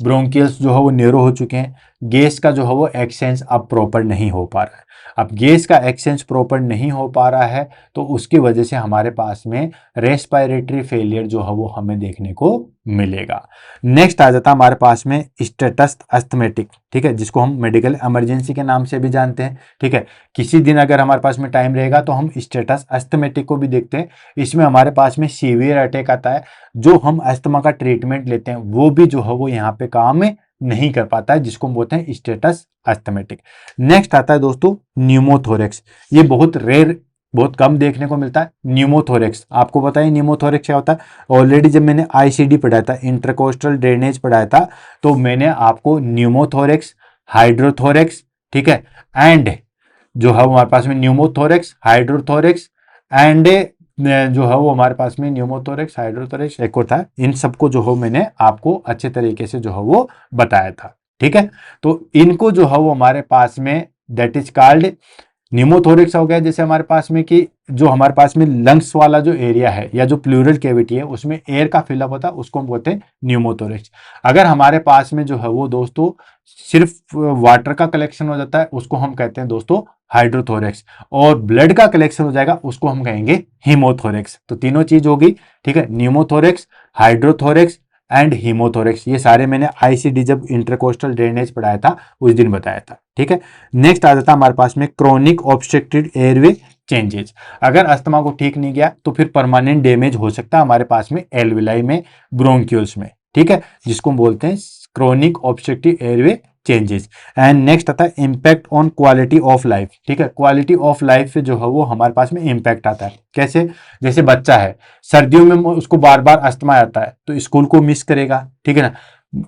Speaker 1: ब्रोंकियल्स जो है वो नेरो हो चुके हैं, गैस का जो है वो एक्सचेंज अब प्रॉपर नहीं हो पा रहा है। अब गैस का एक्सचेंज प्रॉपर नहीं हो पा रहा है तो उसकी वजह से हमारे पास में रेस्पिरेटरी फेलियर जो है वो हमें देखने को मिलेगा। नेक्स्ट आ जाता है हमारे पास में स्टेटस अस्थमेटिक। ठीक है, जिसको हम मेडिकल इमरजेंसी के नाम से भी जानते हैं। ठीक है, किसी दिन अगर हमारे पास में टाइम रहेगा तो हम स्टेटस अस्थमेटिक को भी देखते हैं। इसमें हमारे पास में सीवियर अटैक आता है, जो हम अस्थमा का ट्रीटमेंट लेते हैं वो भी जो है वो यहाँ पे काम नहीं कर पाता है, जिसको हम बोलते हैं स्टेटस अस्थमेटिक। नेक्स्ट आता है दोस्तों न्यूमोथोरेक्स। ये बहुत रेयर, बहुत कम देखने को मिलता है न्यूमोथोरेक्स। आपको पता है न्यूमोथोरेक्स क्या होता है? ऑलरेडी जब मैंने आईसीडी पढ़ाया था, इंटरकोस्टल ड्रेनेज पढ़ाया था, तो मैंने आपको न्यूमोथोरेक्स, हाइड्रोथोरेक्स, ठीक है, एंड जो है वो हमारे पास में न्यूमोथोरेक्स, हाइड्रोथोरेक्स एंड जो है वो हमारे पास में न्यूमोथोरेक्स, हाइड्रोथोरेक्स एक और था, इन सबको जो हो मैंने आपको अच्छे तरीके से जो है वो बताया था। ठीक है, तो इनको जो है वो हमारे पास में दैट इज कॉल्ड न्यूमोथोरेक्स हो गया। जैसे हमारे पास में कि जो हमारे पास में लंग्स वाला जो एरिया है या जो प्लूरल कैविटी है उसमें एयर का फिलअप होता है, उसको हम बोलते हैं न्यूमोथोरेक्स। अगर हमारे पास में जो है वो दोस्तों सिर्फ वाटर का कलेक्शन हो जाता है, उसको हम कहते हैं दोस्तों हाइड्रोथोरेक्स, और ब्लड का कलेक्शन हो जाएगा उसको हम कहेंगे हीमोथोरेक्स। तो तीनों चीज होगी, ठीक है, न्यूमोथोरेक्स, हाइड्रोथोरेक्स एंड हीमोथोरेक्स। ये सारे मैंने आईसीडी जब इंटरकोस्टल ड्रेनेज पढ़ाया था उस दिन बताया था। ठीक है, नेक्स्ट आ जाता है हमारे पास में क्रोनिक ऑब्स्ट्रक्टेड एयरवे चेंजेस। अगर अस्थमा को ठीक नहीं किया तो फिर परमानेंट डैमेज हो सकता है हमारे पास में एल्विलाई में, ब्रोंक्यूल्स में, ठीक है, जिसको हम बोलते हैं chronic obstructive airway changes. And next आता है impact on quality of life. ठीक है, क्वालिटी ऑफ लाइफ से जो है वो हमारे पास में इम्पैक्ट आता है। कैसे? जैसे बच्चा है, सर्दियों में उसको बार बार अस्थमा आता है तो स्कूल को मिस करेगा, ठीक है ना।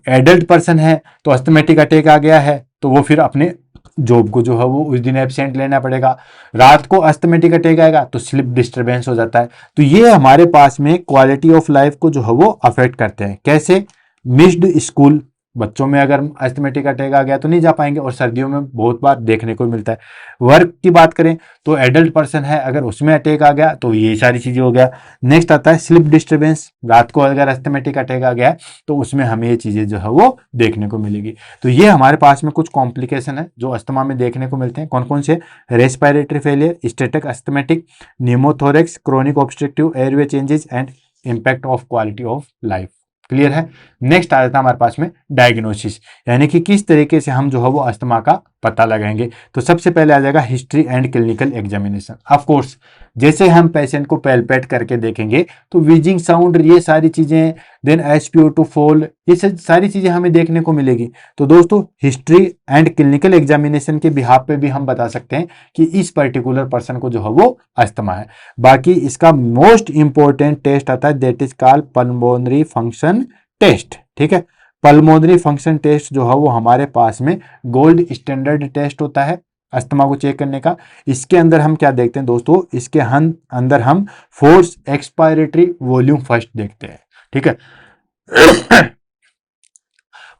Speaker 1: एडल्ट पर्सन है तो अस्थमेटिक अटैक आ गया है तो वो फिर अपने जॉब को जो है वो उस दिन एब्सेंट लेना पड़ेगा। रात को अस्थमेटिक अटैक आएगा तो स्लीप डिस्टर्बेंस हो जाता है। तो ये हमारे पास में क्वालिटी ऑफ लाइफ को जो है वो अफेक्ट करते हैं। कैसे? मिस्ड स्कूल, बच्चों में अगर अस्थमेटिक अटैक आ गया तो नहीं जा पाएंगे, और सर्दियों में बहुत बार देखने को मिलता है। वर्क की बात करें तो एडल्ट पर्सन है, अगर उसमें अटैक आ गया तो ये सारी चीजें हो गया। नेक्स्ट आता है स्लीप डिस्टर्बेंस। रात को अगर अस्थमेटिक अटैक आ गया तो उसमें हमें ये चीजें जो है वो देखने को मिलेगी। तो ये हमारे पास में कुछ कॉम्प्लिकेशन है जो अस्थमा में देखने को मिलते हैं। कौन कौन से? Respiratory failure, static asthmatic, pneumothorax, chronic obstructive airway changes and impact of quality of life. Clear है? नेक्स्ट आ जाता है हमारे पास में डायग्नोसिस, यानी कि किस तरीके से हम जो है वो अस्थमा का पता लगाएंगे। तो सबसे पहले आ जाएगा history and clinical examination. Of course जैसे हम पेशेंट को पैल्पेट करके देखेंगे तो वीजिंग साउंड, ये सारी चीजें, देन SpO2 फॉल, ये सारी चीजें हमें देखने को मिलेगी। तो दोस्तों हिस्ट्री एंड क्लिनिकल एग्जामिनेशन के बिहाफ पे भी हम बता सकते हैं कि इस पर्टिकुलर पर्सन को जो है वो अस्थमा है। बाकी इसका मोस्ट इंपॉर्टेंट टेस्ट आता है that is called pulmonary function test. ठीक है, पल्मोनरी फंक्शन टेस्ट जो है वो हमारे पास में गोल्ड स्टैंडर्ड टेस्ट होता है अस्थमा को चेक करने का। इसके अंदर हम क्या देखते हैं दोस्तों? इसके अंदर हम फोर्स एक्सपायरेटरी वॉल्यूम फर्स्ट देखते हैं। ठीक है,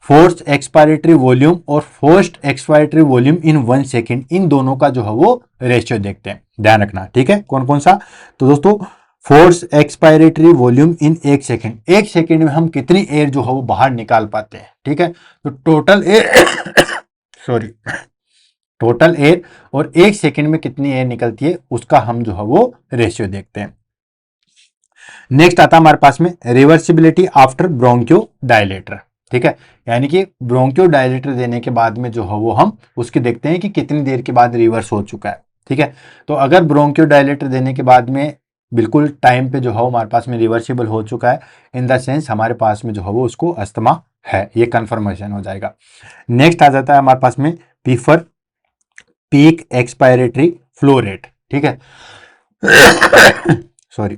Speaker 1: फोर्स एक्सपायरेटरी वॉल्यूम और forced expiratory volume in 1 second, इन दोनों का जो है वो रेशियो देखते हैं। ध्यान रखना, ठीक है, कौन कौन सा? तो दोस्तों force expiratory volume in 1 second, 1 second में हम कितनी एयर जो है वो बाहर निकाल पाते हैं। ठीक है, तो total air sorry total air और 1 सेकेंड में कितनी एयर निकलती है उसका हम जो है वो रेशियो देखते हैं। नेक्स्ट आता है हमारे पास में रिवर्सिबिलिटी आफ्टर ब्रोंकियो डायलेटर। ठीक है, यानी कि ब्रोंकियो डायलेटर देने के बाद में जो है वो हम उसके देखते हैं कि कितनी देर के बाद रिवर्स हो चुका है। ठीक है, तो अगर ब्रोंकियो डायलेटर देने के बाद में बिल्कुल टाइम पे जो है हमारे पास में रिवर्सिबल हो चुका है, इन द सेंस हमारे पास में जो है वो उसको अस्थमा है, ये कंफर्मेशन हो जाएगा। नेक्स्ट आ जाता है हमारे पास में पीफर, पीक एक्सपायरेटरी फ्लो रेट। ठीक है sorry,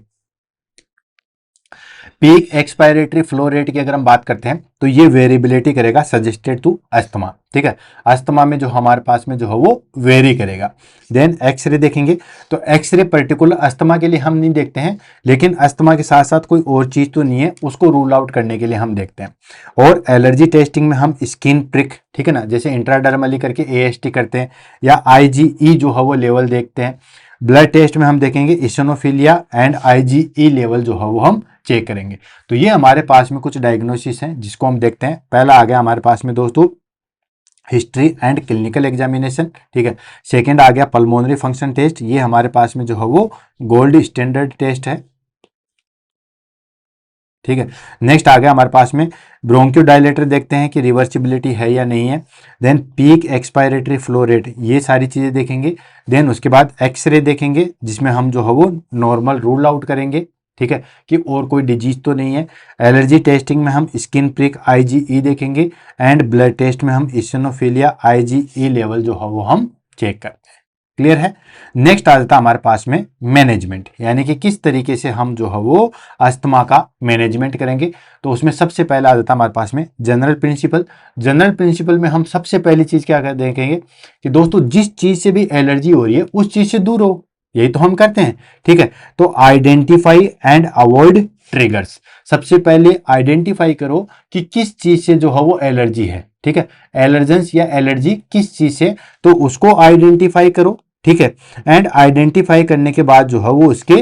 Speaker 1: peak expiratory flow rate की अगर हम बात करते हैं तो ये वेरिएबिलिटी करेगा सजेस्टेड टू अस्थमा। ठीक है, अस्थमा में जो हमारे पास में जो है वो वेरी करेगा। देन एक्सरे देखेंगे तो एक्सरे पर्टिकुलर अस्थमा के लिए हम नहीं देखते हैं, लेकिन अस्थमा के साथ साथ कोई और चीज तो नहीं है, उसको रूल आउट करने के लिए हम देखते हैं। और एलर्जी टेस्टिंग में हम स्किन प्रिक, ठीक है ना, जैसे इंट्राडर्मली करके AST करते हैं, या IgE जो है वो लेवल देखते हैं। ब्लड टेस्ट में हम देखेंगे इशोनोफिलिया एंड IgE लेवल जो है वो हम चेक करेंगे। तो ये हमारे पास में कुछ डायग्नोसिस हैं जिसको हम देखते हैं। पहला आ गया हमारे पास में दोस्तों हिस्ट्री एंड क्लिनिकल एग्जामिनेशन। ठीक है, सेकंड आ गया पल्मोनरी फंक्शन टेस्ट, ये हमारे पास में जो है वो गोल्ड स्टैंडर्ड टेस्ट है। ठीक है, नेक्स्ट आ गया हमारे पास में ब्रोंकियो डायलेटर, देखते हैं कि रिवर्सिबिलिटी है या नहीं है। Then peak expiratory flow rate, ये सारी चीजें देखेंगे। देन उसके बाद एक्सरे देखेंगे जिसमें हम जो है वो नॉर्मल रूल आउट करेंगे। ठीक है, कि और कोई डिजीज तो नहीं है। एलर्जी टेस्टिंग में हम स्किन प्रिक IgE देखेंगे एंड ब्लड टेस्ट में हम इसिनोफिलिया IgE लेवल जो है वो हम चेक करते हैं। क्लियर है। नेक्स्ट आ जाता है हमारे पास में मैनेजमेंट, यानी कि किस तरीके से हम जो है वो अस्थमा का मैनेजमेंट करेंगे। तो उसमें सबसे पहला आ जाता है हमारे पास में जनरल प्रिंसिपल। जनरल प्रिंसिपल में हम सबसे पहली चीज क्या कर देखेंगे कि दोस्तों जिस चीज से भी एलर्जी हो रही है उस चीज से दूर हो, यही तो हम करते हैं। ठीक है, तो आइडेंटिफाई एंड अवॉइड ट्रिगर्स। सबसे पहले आइडेंटिफाई करो कि किस चीज से जो है वो एलर्जी है। ठीक है, एलर्जेंस या एलर्जी किस चीज से, तो उसको आइडेंटिफाई करो। ठीक है, एंड आइडेंटिफाई करने के बाद जो है वो उसके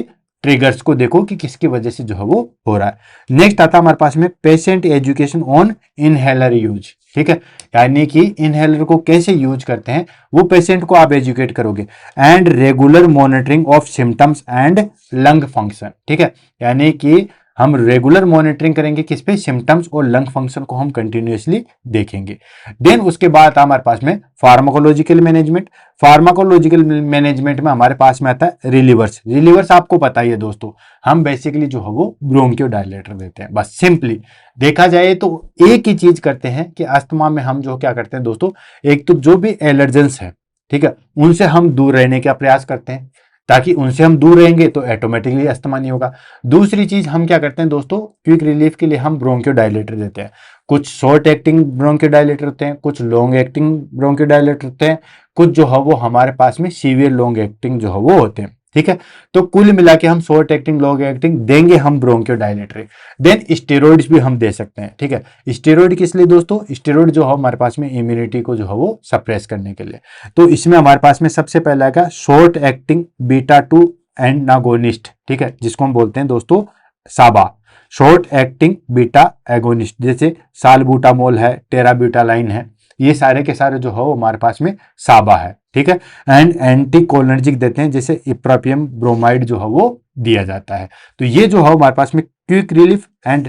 Speaker 1: ट्रिगर्स को देखो कि किसकी वजह से जो है वो हो रहा है। नेक्स्ट आता है हमारे पास में patient education on inhaler use. ठीक है, यानी कि इनहेलर को कैसे यूज करते हैं वो पेशेंट को आप एजुकेट करोगे। And regular monitoring of symptoms and lung function. ठीक है, यानी कि हम रेगुलर मॉनिटरिंग करेंगे किस पे, सिम्टम्स और लंग फंक्शन को हम कंटिन्यूअसली देखेंगे। देन उसके बाद हमारे पास में फार्माकोलॉजिकल मैनेजमेंट। फार्माकोलॉजिकल मैनेजमेंट में हमारे पास में आता है रिलीवर्स। रिलीवर्स आपको पता ही है दोस्तों, हम बेसिकली जो है वो ब्रोंकियोडायलेटर देते हैं। बस सिंपली देखा जाए तो एक ही चीज करते हैं कि अस्थमा में हम जो क्या करते हैं दोस्तों, एक तो जो भी एलर्जेंस है, ठीक है, उनसे हम दूर रहने का प्रयास करते हैं, ताकि उनसे हम दूर रहेंगे तो ऑटोमेटिकली अस्थमा नहीं होगा। दूसरी चीज हम क्या करते हैं दोस्तों, क्विक रिलीफ के लिए हम ब्रोंकियोडायलेटर देते हैं। कुछ शॉर्ट एक्टिंग ब्रोंकियोडायलेटर होते हैं, कुछ लॉन्ग एक्टिंग ब्रोंकियोडायलेटर होते हैं, कुछ जो है वो हमारे पास में सीवियर लॉन्ग एक्टिंग जो है वो होते हैं। ठीक है, तो कुल मिला के हम शॉर्ट एक्टिंग लॉन्ग एक्टिंग देंगे हम ब्रोंकियोडायलेटर। देन स्टेरॉइड्स भी हम दे सकते हैं। ठीक है, स्टेरॉइड किस लिए दोस्तों, स्टेरॉइड जो है हमारे पास में इम्यूनिटी को जो है वो सप्रेस करने के लिए। तो इसमें हमारे पास में सबसे पहला आएगा शॉर्ट एक्टिंग बीटा 2 एंटागोनिस्ट। ठीक है, जिसको हम बोलते हैं दोस्तों साबा। शॉर्ट एक्टिंग बीटा एगोनिस्ट जैसे सालबुटामोल है, टेराब्यूटालाइन है, ये सारे के सारे जो है वो हमारे पास में साबा है। ठीक है, एंड एंटी कोलिनर्जिक देते हैं, जैसे इप्रोपियम ब्रोमाइड जो है वो दिया जाता है। तो ये जो है हमारे पास में quick relief and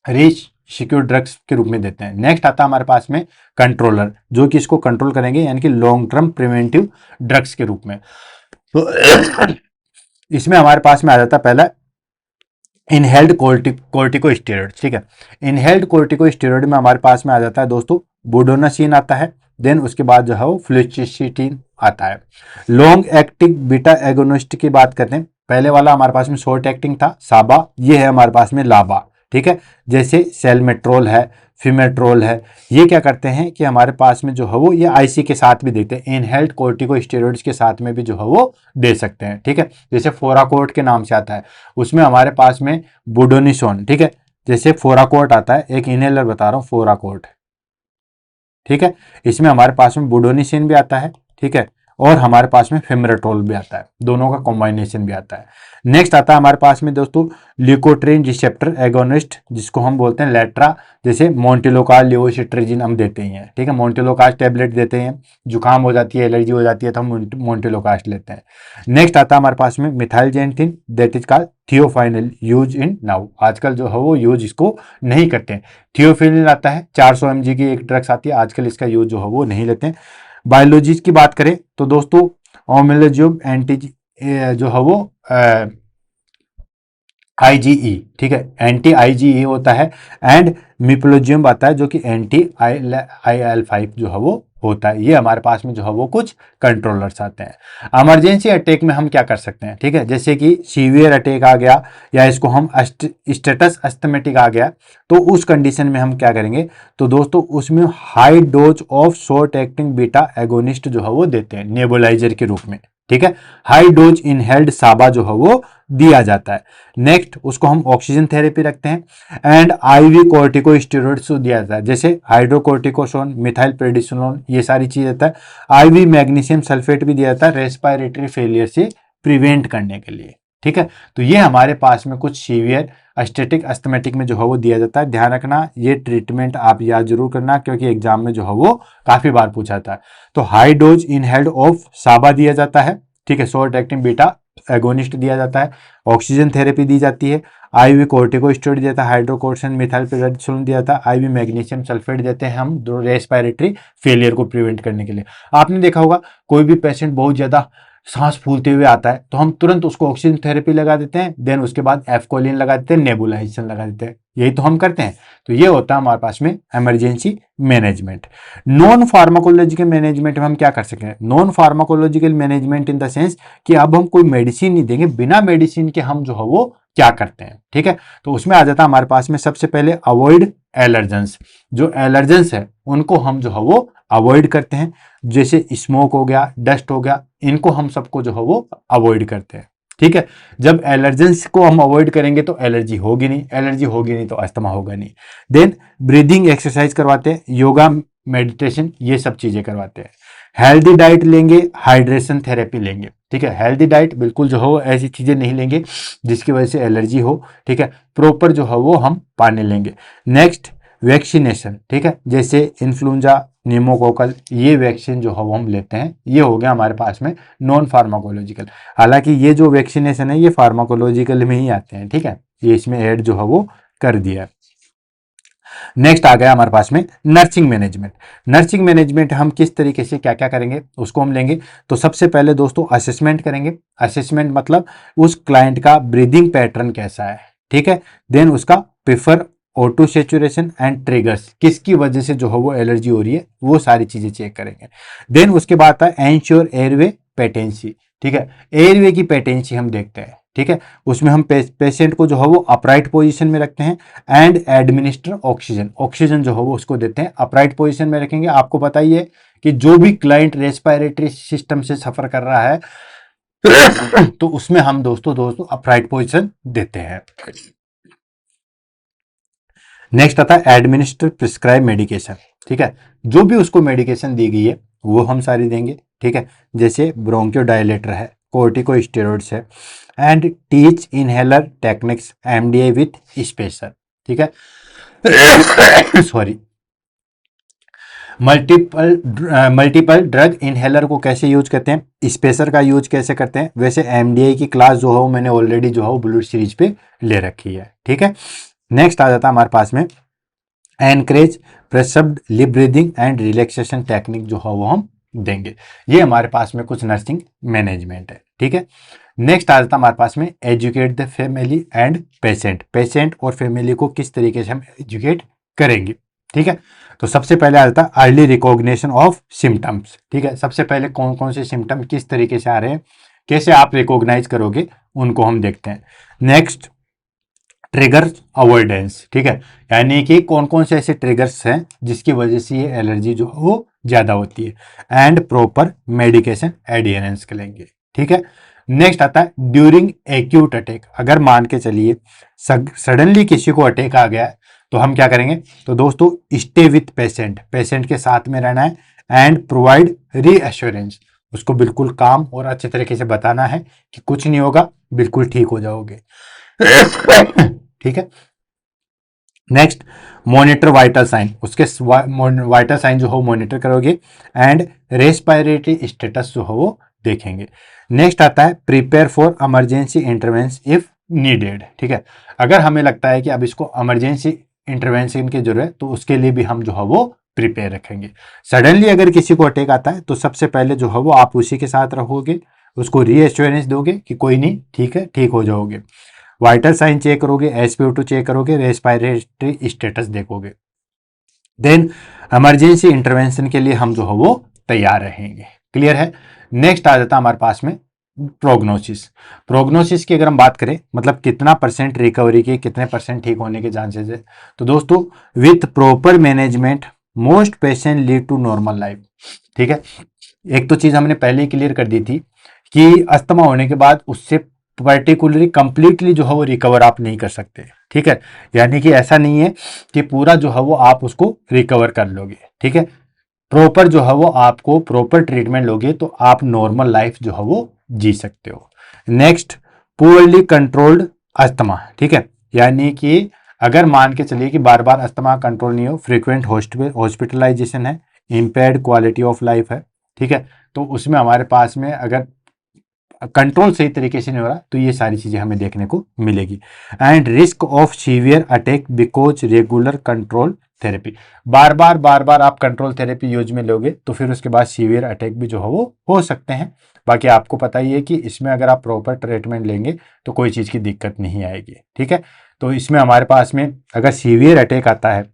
Speaker 1: rich secure drugs के रूप में देते हैं। नेक्स्ट आता है हमारे पास में कंट्रोलर, जो कि इसको कंट्रोल करेंगे, यानी कि लॉन्ग टर्म प्रिवेंटिव ड्रग्स के रूप में। तो इसमें हमारे पास में आ जाता है पहला इनहेल्ड कोर्टिकोस्टेरॉइड। ठीक है, इनहेल्ड कोर्टिकोस्टेरॉइड में हमारे पास में आ जाता है दोस्तों बुडोनासिन आता है। देन उसके बाद जो है वो फ्लुचिस्टिन आता है। लॉन्ग एक्टिंग बीटा एगोनिस्ट की बात करते हैं, पहले वाला हमारे पास में शॉर्ट एक्टिंग था साबा, ये है हमारे पास में लाबा। ठीक है, जैसे सेलमेट्रोल है, फिमेट्रोल है, ये क्या करते हैं कि हमारे पास में जो है वो ये आईसी के साथ भी देते हैं, इनहेल्ड कोर्टिकोस्टेरॉइड्स के साथ में भी जो है वो दे सकते हैं। ठीक है, जैसे फोराकोट के नाम से आता है, उसमें हमारे पास में बुडोनिसोन। ठीक है, जैसे फोराकोट आता है, एक इनहेलर बता रहा हूँ फोराकोट। ठीक है, इसमें हमारे पास में बुडोनिसिन भी आता है। ठीक है, और हमारे पास में फेमरेट्रोल भी आता है, दोनों का कॉम्बिनेशन भी आता है। नेक्स्ट आता है हमारे पास में दोस्तों ल्यूकोट्रीन रिसेप्टर एगोनिस्ट, जिसको हम बोलते हैं लेट्रा, जैसे मोन्टेलोकास्ट लेवोसिट्रेजिन हम देते ही हैं। ठीक है, मोन्टेलोकास्ट टैबलेट देते हैं, जुकाम हो जाती है, एलर्जी हो जाती है तो हम मोन्टेलोकास्ट लेते हैं। नेक्स्ट आता है हमारे पास में methylxanthine, that is called theophylline, use in now. आजकल जो है वो यूज इसको नहीं करते हैं। थियोफिलिन आता है, 400 mg की एक ड्रग्स आती है, आजकल इसका यूज जो है वो नहीं लेते हैं। बायोलॉजीज की बात करें तो दोस्तों ओमेलाजोब एंटी जो है वो IgE, ठीक है, एंटी IgE होता है। एंड मिप्लोजियम आता है जो कि एंटी IL-5 जो है वो होता है। ये हमारे पास में जो है वो कुछ कंट्रोलर्स आते हैं। इमरजेंसी अटैक में हम क्या कर सकते हैं, ठीक है, जैसे कि सीवियर अटैक आ गया या इसको हम स्टेटस अस्थमेटिक आ गया, तो उस कंडीशन में हम क्या करेंगे, तो दोस्तों उसमें high dose of short acting beta agonist जो है वो देते हैं नेबुलाइजर के रूप में। ठीक है, हाई डोज इनहेल्ड साबा जो है वो दिया जाता है। नेक्स्ट उसको हम ऑक्सीजन थेरेपी रखते हैं। एंड आईवी कोर्टिकोस्टेरॉइड्स दिया जाता है, जैसे हाइड्रोकोर्टिकोसोन, मिथाइल प्रेडिसोलोन, ये सारी चीज रहता है। आईवी मैग्नीशियम सल्फेट भी दिया जाता है रेस्पिरेटरी फेलियर से प्रिवेंट करने के लिए। ठीक है, तो ये हमारे पास में कुछ सीवियर एस्थेटिक अस्थमेटिक में जो है वो दिया जाता है। ध्यान रखना ये ट्रीटमेंट आप याद जरूर करना, क्योंकि एग्जाम में जो है वो काफी बार पूछा था। तो हाई डोज इनहेल्ड ऑफ साबा दिया जाता है। ठीक है, शॉर्ट एक्टिंग बीटा एगोनिस्ट दिया जाता है, ऑक्सीजन थेरेपी दी जाती है, आईवी कोर्टिकोस्टेरॉइड देता है, हाइड्रोकोर्टिसोन मिथाइल प्रेडिसोलोन दिया जाता है, आईवी मैग्नीशियम सल्फेट देते हैं हम रेस्पिरेटरी फेलियर को प्रिवेंट करने के लिए। आपने देखा होगा कोई भी पेशेंट बहुत ज्यादा सांस फूलते हुए आता है तो हम तुरंत उसको ऑक्सीजन थेरेपी लगा देते हैं, देन उसके बाद एफकोलिन लगा देते हैं, नेबुलाइजेशन लगा देते हैं, यही तो हम करते हैं। तो ये होता है हमारे पास में emergency management. Non pharmacological management में हम क्या कर सकते हैं? Non pharmacological management in the sense कि अब हम कोई मेडिसिन नहीं देंगे, बिना मेडिसिन के हम जो है वो क्या करते हैं, ठीक है। तो उसमें आ जाता है हमारे पास में सबसे पहले अवॉइड एलर्जेंस। जो एलर्जेंस है उनको हम जो है वो अवॉइड करते हैं, जैसे स्मोक हो गया, डस्ट हो गया, इनको हम सबको जो है वो अवॉइड करते हैं, ठीक है। जब एलर्जेंस को हम अवॉइड करेंगे तो एलर्जी होगी नहीं, एलर्जी होगी नहीं तो अस्थमा होगा नहीं। देन ब्रीदिंग एक्सरसाइज करवाते हैं, योगा, मेडिटेशन, ये सब चीजें करवाते हैं। हेल्दी डाइट लेंगे, हाइड्रेशन थेरेपी लेंगे, ठीक है। हेल्दी डाइट बिल्कुल जो हो ऐसी चीजें नहीं लेंगे जिसकी वजह से एलर्जी हो, ठीक है। प्रॉपर जो है वो हम पानी लेंगे। नेक्स्ट वैक्सीनेशन, ठीक है, जैसे इन्फ्लुएंजा, निमोकोकल, ये वैक्सीन जो है वो हम लेते हैं। ये हो गया हमारे पास में नॉन फार्माकोलॉजिकल। हालांकि ये जो वैक्सीनेशन है ये फार्माकोलॉजिकल में ही आते हैं, ठीक है, ये इसमें ऐड जो है वो कर दिया है। नेक्स्ट आ गया हमारे पास में नर्सिंग मैनेजमेंट। नर्सिंग मैनेजमेंट हम किस तरीके से क्या क्या करेंगे उसको हम लेंगे। तो सबसे पहले दोस्तों असेसमेंट करेंगे। असेसमेंट मतलब उस क्लाइंट का ब्रीदिंग पैटर्न कैसा है, ठीक है। देन उसका prefer, auto saturation and triggers, किसकी वजह से जो है वो एलर्जी हो रही है, वो सारी चीजें चेक करेंगे। देन उसके बाद आता है एंश्योर एयरवे पेटेंसी, ठीक है। एयरवे की पेटेंसी हम देखते हैं, ठीक है। उसमें हम पेशेंट को जो है वो अपराइट पोजीशन में रखते हैं एंड एडमिनिस्टर ऑक्सीजन। ऑक्सीजन जो है वो उसको देते हैं, अपराइट पोजीशन में रखेंगे। आपको पता ही है कि जो भी क्लाइंट रेस्पिरेटरी सिस्टम से सफर कर रहा है तो उसमें हम दोस्तों अपराइट पोजीशन देते हैं। नेक्स्ट आता है एडमिनिस्टर प्रिस्क्राइब मेडिकेशन, ठीक है। जो भी उसको मेडिकेशन दी गई है वो हम सारी देंगे, ठीक है। जैसे ब्रोंकियोडायलेटर है, कोर्टिकोस्टेरॉइड्स है, and teach inhaler techniques MDA with spacer, ठीक है। सॉरी। मल्टीपल ड्रग इनहेलर को कैसे यूज करते हैं, स्पेसर का यूज कैसे करते हैं, वैसे एमडीए की क्लास जो है वो मैंने ऑलरेडी जो है वो बुलेट सीरीज पे ले रखी है, ठीक है। नेक्स्ट आ जाता है हमारे पास में encourage pursed lip breathing and relaxation technique जो है वो हम देंगे। ये हमारे पास में कुछ नर्सिंग मैनेजमेंट है, ठीक है। नेक्स्ट आ जाता है हमारे पास में educate the family and patient. Patient और फैमिली को किस तरीके से हम एजुकेट करेंगे, ठीक है। तो सबसे पहले आ जाता है अर्ली रिकॉग्निशन ऑफ सिम्टम्स, ठीक है। सबसे पहले कौन कौन से सिम्टम किस तरीके से आ रहे हैं, कैसे आप रिकॉग्नाइज करोगे, उनको हम देखते हैं। नेक्स्ट ट्रिगर अवॉइडेंस, ठीक है, यानी कि कौन कौन से ऐसे ट्रिगर्स हैं जिसकी वजह से ये एलर्जी जो है वो ज्यादा होती है। एंड प्रॉपर मेडिकेशन एडियरेंस करेंगे, ठीक है। नेक्स्ट आता है ड्यूरिंग एक्यूट अटैक। अगर मान के चलिए सडनली किसी को अटैक आ गया है तो हम क्या करेंगे, तो दोस्तों स्टे विथ पेशेंट, पेशेंट के साथ में रहना है एंड प्रोवाइड रीअश्योरेंस, उसको बिल्कुल काम और अच्छे तरीके से बताना है कि कुछ नहीं होगा, बिल्कुल ठीक हो जाओगे। ठीक है। नेक्स्ट मॉनिटर वाइटल साइन, उसके वाइटल साइन जो हो मॉनिटर करोगे एंड रेस्पिरेटरी स्टेटस जो हो वो देखेंगे। नेक्स्ट आता है prepare for emergency intervention if needed, ठीक है। अगर हमें लगता है कि अब इसको इमरजेंसी इंटरवेंशन की जरूरत है तो उसके लिए भी हम जो है वो प्रिपेयर रखेंगे। सडनली अगर किसी को अटैक आता है तो सबसे पहले जो है वो आप उसी के साथ रहोगे, उसको रीएश्योरेंस दोगे कि कोई नहीं, ठीक है, ठीक हो जाओगे। वाइटल साइन चेक करोगे, एसपीओ2 चेक करोगे, रेस्पिरेटरी स्टेटस देखोगे। देन इमरजेंसी इंटरवेंशन के लिए हम जो है वो तैयार रहेंगे। क्लियर है। नेक्स्ट आ जाता है हमारे पास में प्रोग्नोसिस। प्रोग्नोसिस की अगर हम बात करें मतलब कितना परसेंट रिकवरी के, कितने परसेंट ठीक होने के चांसेस है, तो दोस्तों with proper management most patient lead to normal life, ठीक है। एक तो चीज हमने पहले ही क्लियर कर दी थी कि अस्थमा होने के बाद उससे पर्टिकुलरली कंप्लीटली जो है वो रिकवर आप नहीं कर सकते, ठीक है। यानी कि ऐसा नहीं है कि पूरा जो है वो आप उसको रिकवर कर लोगे, ठीक है। प्रॉपर जो है वो आपको प्रॉपर ट्रीटमेंट लोगे तो आप नॉर्मल लाइफ जो है वो जी सकते हो। नेक्स्ट पुअरली कंट्रोल्ड अस्थमा, ठीक है, यानी कि अगर मान के चलिए कि बार बार अस्थमा कंट्रोल नहीं हो, फ्रीक्वेंट हॉस्पिटलाइजेशन है, इम्पेयर्ड क्वालिटी ऑफ लाइफ है, ठीक है, तो उसमें हमारे पास में अगर कंट्रोल सही तरीके से नहीं हो रहा तो ये सारी चीजें हमें देखने को मिलेगी। And risk of severe attack because regular control therapy. बार बार आप कंट्रोल थेरेपी यूज में लोगे तो फिर उसके बाद सीवियर अटैक भी जो है वो हो सकते हैं। बाकी आपको पता ही है कि इसमें अगर आप प्रॉपर ट्रीटमेंट लेंगे तो कोई चीज़ की दिक्कत नहीं आएगी। ठीक है, तो इसमें हमारे पास में अगर सीवियर अटैक आता है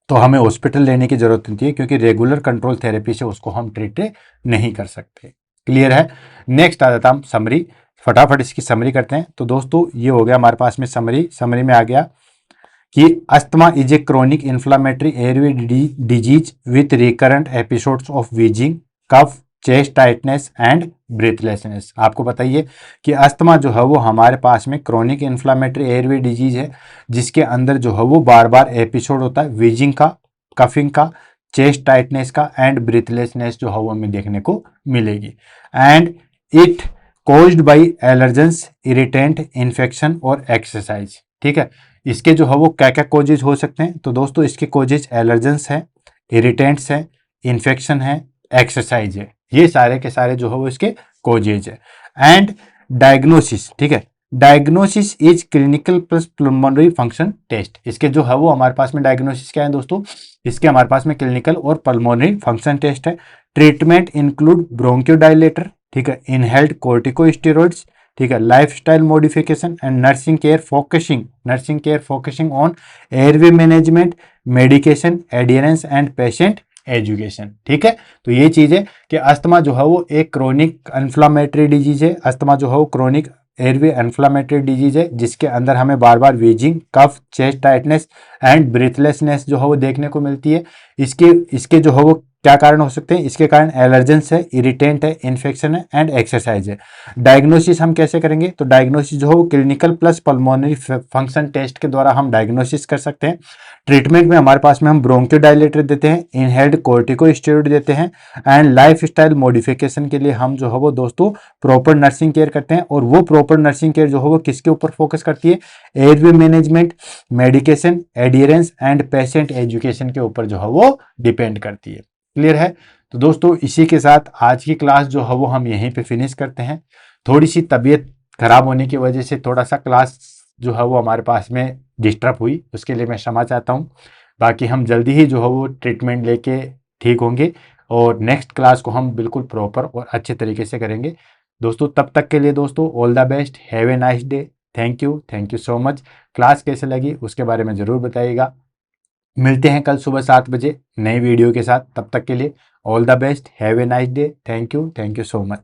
Speaker 1: तो हमें हॉस्पिटल लेने की जरूरत नहीं है, क्योंकि रेगुलर कंट्रोल थेरेपी से उसको हम ट्रीट नहीं कर सकते। क्लियर है। नेक्स्ट आ जाता हम समरी, फटाफट इसकी समरी करते हैं। तो दोस्तों ये हो गया हमारे पास में समरी। समरी में आ गया कि asthma is a chronic inflammatory airway disease with recurrent episodes of wheezing, cough, chest tightness and breathlessness. आपको बताइए कि अस्थमा जो है वो हमारे पास में क्रोनिक इन्फ्लामेटरी एयरवे डिजीज है, जिसके अंदर जो है वो बार बार एपिसोड होता है वीजिंग का, कफिंग का, चेस्ट टाइटनेस का एंड ब्रीथलेसनेस जो है वो हमें देखने को मिलेगी। And it caused by allergens, irritant, infection और एक्सरसाइज। ठीक है, इसके जो है वो क्या क्या कोजेज हो सकते हैं? तो दोस्तों इसके कोजेज एलर्जेंस है, इरिटेंट्स है, इन्फेक्शन है, एक्सरसाइज है। ये सारे के सारे जो है वो इसके कोजेज है। एंड डायग्नोसिस, ठीक है, diagnosis is clinical plus pulmonary function test. इसके जो है वो हमारे पास में डायग्नोसिस क्या है दोस्तों? इसके हमारे पास में क्लिनिकल और पल्मोनरी फंक्शन टेस्ट है। ट्रीटमेंट इंक्लूड ब्रोंकियोडायलेटर, ठीक है, इनहेल्ड कोर्टिकोस्टेरॉइड्स, ठीक है, lifestyle modification and nursing care focusing on airway management, medication adherence and patient education. ठीक है, तो ये चीज है कि अस्थमा जो है वो एक क्रोनिक इन्फ्लामेटरी डिजीज है। अस्थमा जो है वो क्रोनिक एयरवे इन्फ्लामेटरी डिजीज है, जिसके अंदर हमें बार बार wheezing, cough, chest tightness and breathlessness जो है वो देखने को मिलती है। इसके जो है वो क्या कारण हो सकते हैं? इसके कारण एलर्जेंस है, इरिटेंट है, इन्फेक्शन है एंड एक्सरसाइज है। डायग्नोसिस हम कैसे करेंगे? तो डायग्नोसिस जो है वो clinical plus pulmonary function test के द्वारा हम डायग्नोसिस कर सकते हैं। ट्रीटमेंट में हमारे पास में हम ब्रोंकियोडायलेटर देते हैं, इनहेल्ड कोर्टिकोस्टेरॉइड देते हैं एंड लाइफ स्टाइल मॉडिफिकेशन के लिए हम जो है वो दोस्तों प्रॉपर नर्सिंग केयर करते हैं। और वो प्रॉपर नर्सिंग केयर जो है वो किसके ऊपर फोकस करती है? Airway management, medication adherence and patient education के ऊपर जो है वो डिपेंड करती है। क्लियर है। तो दोस्तों इसी के साथ आज की क्लास जो है वो हम यहीं पे फिनिश करते हैं। थोड़ी सी तबीयत खराब होने की वजह से थोड़ा सा क्लास जो है वो हमारे पास में डिस्टर्ब हुई, उसके लिए मैं क्षमा चाहता हूँ। बाकी हम जल्दी ही जो है वो ट्रीटमेंट लेके ठीक होंगे और नेक्स्ट क्लास को हम बिल्कुल प्रॉपर और अच्छे तरीके से करेंगे। दोस्तों तब तक के लिए दोस्तों all the best, have a nice day, thank you so much. Class कैसे लगी उसके बारे में ज़रूर बताइएगा। मिलते हैं कल सुबह 7 बजे नई वीडियो के साथ। तब तक के लिए all the best, have a nice day, thank you so much.